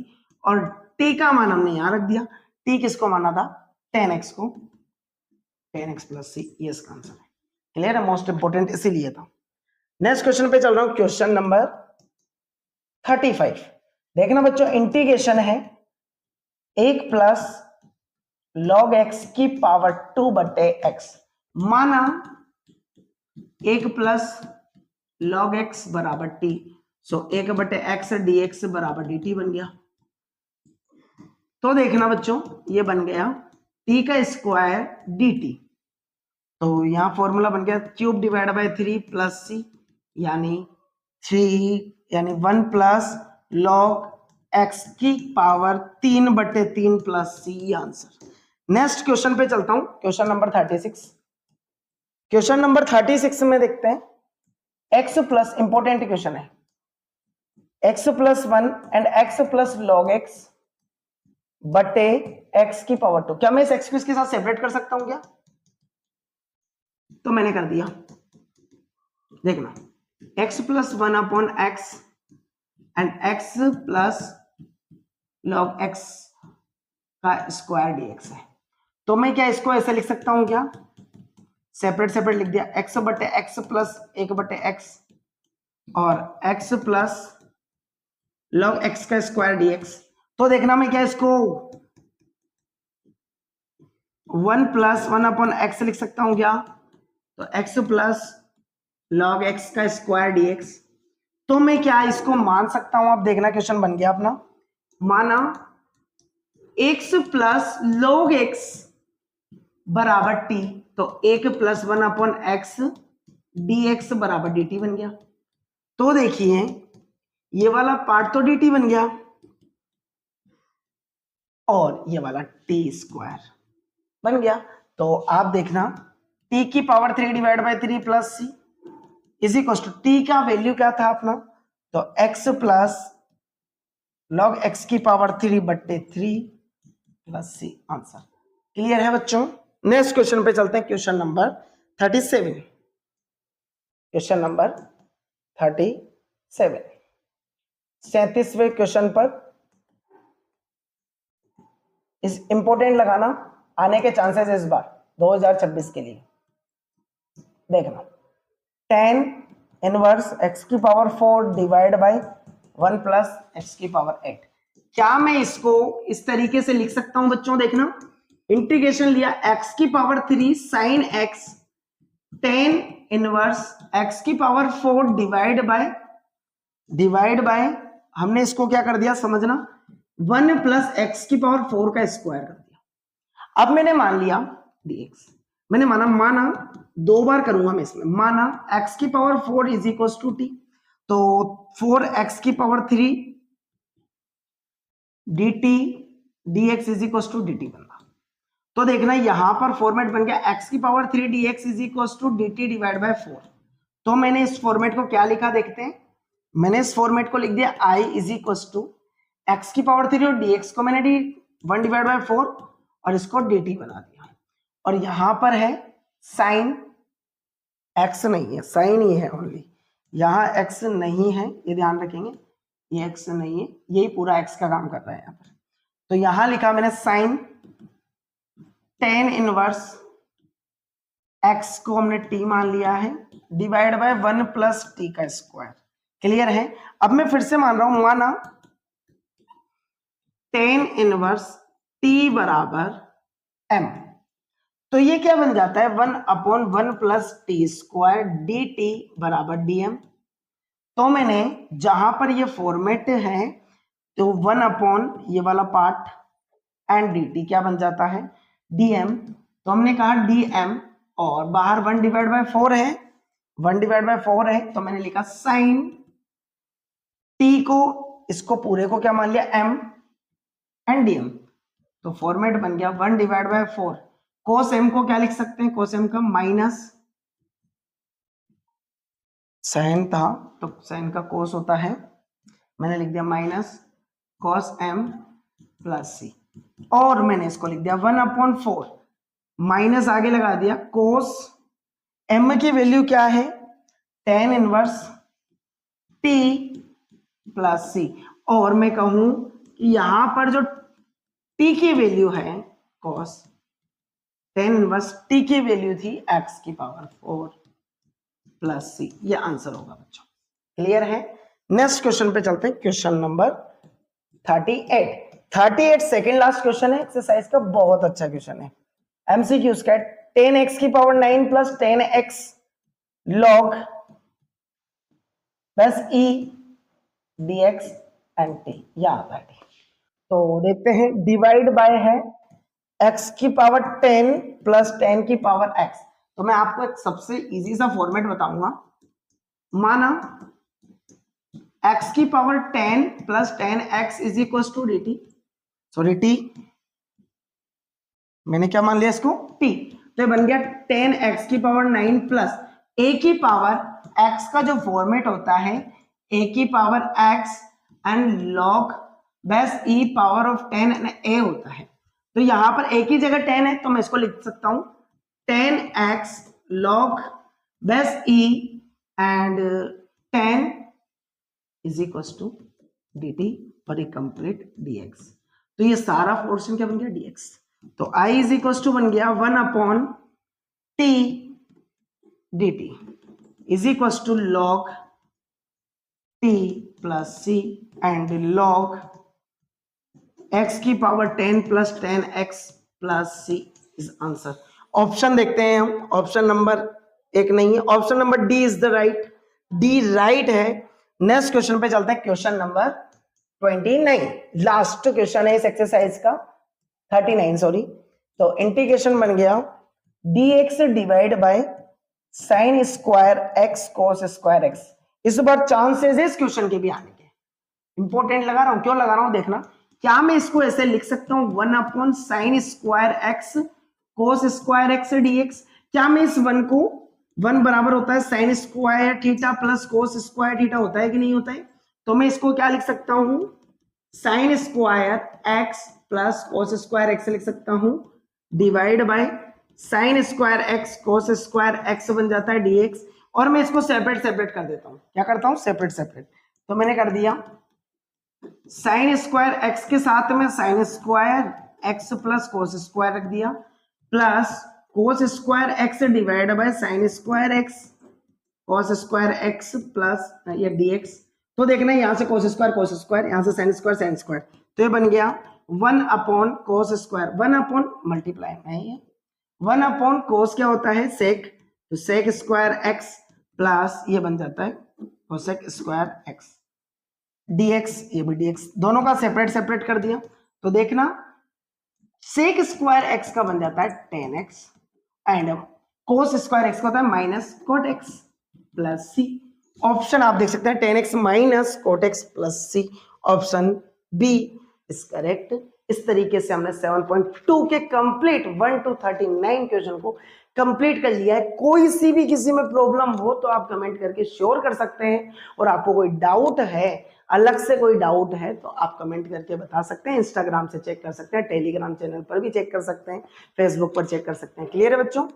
और टी का मान हमने यहां रख दिया। टी किसको माना था, tan x को, tan x प्लस सी, ये इसका आंसर है। क्लियर है, मोस्ट इंपोर्टेंट इसीलिए था। नेक्स्ट क्वेश्चन पे चल रहा हूं, क्वेश्चन नंबर 35। देखना बच्चों, इंटीग्रेशन है 1 प्लस log x की पावर 2/x। माना 1 प्लस log x बराबर t, सो 1/x dx बराबर dt बन गया। तो देखना बच्चों, ये बन गया t का स्क्वायर dt। तो यहां फॉर्मूला बन गया क्यूब डिवाइड बाय 3 प्लस सी, यानी 1 प्लस log x की power 3/3 plus C, answer. Next question पे चलता हूं, क्वेश्चन नंबर 36। क्वेश्चन नंबर 36 में देखते हैं x प्लस, इंपॉर्टेंट क्वेश्चन है, x plus 1 and x plus log x बटे x की पावर 2। क्या मैं इस x को इसके साथ सेपरेट कर सकता हूं क्या? तो मैंने कर दिया। देखना x plus 1 upon x and x plus log x का स्क्वायर dx है। तो मैं क्या इसको ऐसे लिख सकता हूं क्या, सेपरेट सेपरेट लिख दिया, x बटे x प्लस 1/x और x प्लस log x का स्क्वायर dx। तो देखना मैं क्या इसको 1 प्लस 1 अपॉन x लिख सकता हूं क्या, तो x प्लस log x का स्क्वायर dx। तो मैं क्या इसको मान सकता हूं, अब देखना क्वेश्चन बन गया अपना, माना x प्लस log x बराबर t, तो 1 प्लस 1 अपॉन x dx बराबर dt बन गया। तो देखिए ये वाला पार्ट तो dt बन गया, और ये वाला t स्क्वायर बन गया। तो आप देखना t की power 3 divide by 3 plus C is equal to, t का वैल्यू क्या था अपना, तो x प्लस log x की power 3/3 plus C, answer. Clear है बच्चों। नेक्स्ट क्वेश्चन पे चलते हैं, क्वेश्चन नंबर 37। क्वेश्चन नंबर 37, 37वें क्वेश्चन पर इस इंपोर्टेंट लगाना, आने के चांसेस इस बार 2026 के लिए। देखना tan इनवर्स x की power 4 divide by 1 plus x की पावर 8। क्या मैं इसको इस तरीके से लिख सकता हूं बच्चों, देखना इंटीग्रेशन लिया x की power 3 sine x tan inverse x की पावर 4 डिवाइड बाय हमने इसको क्या कर दिया समझना, 1 प्लस x की पावर 4 का स्क्वायर कर दिया। अब मैंने मान लिया dx, मैंने माना 2 बार करूंगा मैं इसमें, माना x की power 4 is equal to t, तो 4x की power 3 dt dx is equal to dt बन रहा। तो देखना यहां पर फॉर्मेट बन गया x की power 3 dx is equal to dt divide by 4। तो मैंने इस फॉर्मेट को क्या लिखा देखते हैं, मैंने इस फॉर्मेट को लिख दिया I is equal to x की पावर 3 और dx को मैंने 1 डिवाइड बाय 4 और इसको dt बना दिया। और यहां पर है साइन x नहीं है, साइन ही है ओनली, यहां x नहीं है, ये ध्यान रखेंगे, ये x नहीं है, यही पूरा x का काम कर रहा है यहां पर। तो यहां लिखा मैंने साइन tan इनवर्स x को हमने t मान लिया है डिवाइड बाय 1 प्लस t का स्क्वायर। क्लियर है। अब मैं फिर से मान रहा हूं, माना tan इनवर्स t बराबर m, तो ये क्या बन जाता है 1 upon 1 plus T square dt बराबर dm। तो मैंने जहां पर ये फॉर्मेट है तो 1 अपॉन ये वाला पार्ट एंड dt क्या बन जाता है dm। तो हमने कहा dm, और बाहर 1 डिवाइड बाय 4 है, 1 डिवाइड बाय 4 है, तो मैंने लिखा साइन टी को, इसको पूरे को क्या मान लिया, एम एंड डी एम, तो फॉर्मेट बन गया 1/4। कोस एम को क्या लिख सकते हैं, कोस एम का माइनस साइन था तो साइन का कोस होता है, मैंने लिख दिया माइनस कॉस एम प्लस सी, और मैंने इसको लिख दिया 1/4 माइनस आगे लगा दिया कोस एम की वैल्यू क्या है, tan इनवर्स टी प्लस सी, और मैं कहूं कि यहां पर जो टी की वैल्यू है cos tan इनवर्स टी की वैल्यू थी x की पावर 4 प्लस सी, ये आंसर होगा बच्चों। क्लियर है? नेक्स्ट क्वेश्चन पे चलते हैं, question number 38 second last question है एक्सरसाइज का, बहुत अच्छा क्वेश्चन है, एमसीक्यूज का, 10x की power 9 plus 10x log plus e dx and t, यह आता है। तो देखते हैं, डिवाइड बाय है x की पावर 10 प्लस 10 की पावर x, तो मैं आपको एक सबसे इजी सा फॉर्मेट बताऊंगा। माना x की power 10 plus 10x is equal to dt, sorry t, मैंने क्या मान लिया इसको, t, तो बन गया 10x की पावर 9 प्लस a की पावर x का जो फॉर्मेट होता है a की power x and log base e power of 10 and a होता है, तो यहां पर a की जगह 10 है तो मैं इसको लिख सकता हूं 10x log base e and 10 is equal to dt और ये कंप्लीट dx, तो ये सारा पोर्शन क्या बन गया dx, तो i इज इक्वल टू बन गया 1/t dt is equal to log t plus c and log x की power 10 plus 10x plus c is answer. Option देखते हैं हम, ऑप्शन नंबर 1 नहीं है, option number D is the right, D right है। Next question पे चलते हैं, क्वेश्चन नंबर 29, लास्ट क्वेश्चन है इस एक्सरसाइज का, 39 सॉरी। तो इंटीग्रेशन बन गया dx divide by sine square x cos square x, इस बार चांसेस है इस क्वेश्चन के भी आने के, इंपॉर्टेंट लगा रहा हूं, क्यों लगा रहा हूं देखना, क्या मैं इसको ऐसे लिख सकता हूं 1/sin square x cos square x dx, क्या मैं इस 1 को 1 बराबर होता है sine square theta plus cos square theta होता है कि नहीं होता है, तो मैं इसको क्या लिख सकता हूं sine square x plus cos square x लिख सकता हूं, divide by sine square x cos square x बन जाता है dx, और मैं इसको सेपरेट सेपरेट कर देता हूं, क्या करता हूं सेपरेट सेपरेट, तो मैंने कर दिया साइन स्क्वायर x के साथ में sine square x plus cos square रख दिया, plus cos square x divide by sine square x cos square x plus ये dx, तो देखना यहां से कोस स्क्वायर यहां से साइन स्क्वायर, तो ये बन गया 1 कोस स्क्वायर 1 मल्टीप्लाई में ये 1 कोस क्या होता है सेक, तो सेक स्क्वायर x प्लस ये बन जाता है कोसेक स्क्वायर x dx, ये भी dx, दोनों का सेपरेट सेपरेट कर दिया, तो देखना सेक स्क्वायर x का बन जाता है 10x and cos square x का होता है minus cot x plus c, option आप देख सकते हैं 10x minus cot x plus c, option B is correct. इस तरीके से हमने 7.2 के कंप्लीट 1 to 39 क्वेश्चन को कंप्लीट कर लिया है। कोई सी भी किसी में प्रॉब्लम हो तो आप कमेंट करके श्योर कर सकते हैं, और आपको कोई डाउट है, अलग से कोई डाउट है तो आप कमेंट करके बता सकते हैं, इंस्टाग्राम से चेक कर सकते हैं, टेलीग्राम चैनल पर भी चेक कर सकते हैं, फेसबुक पर चेक कर सकते हैं। क्लियर है बच्चों?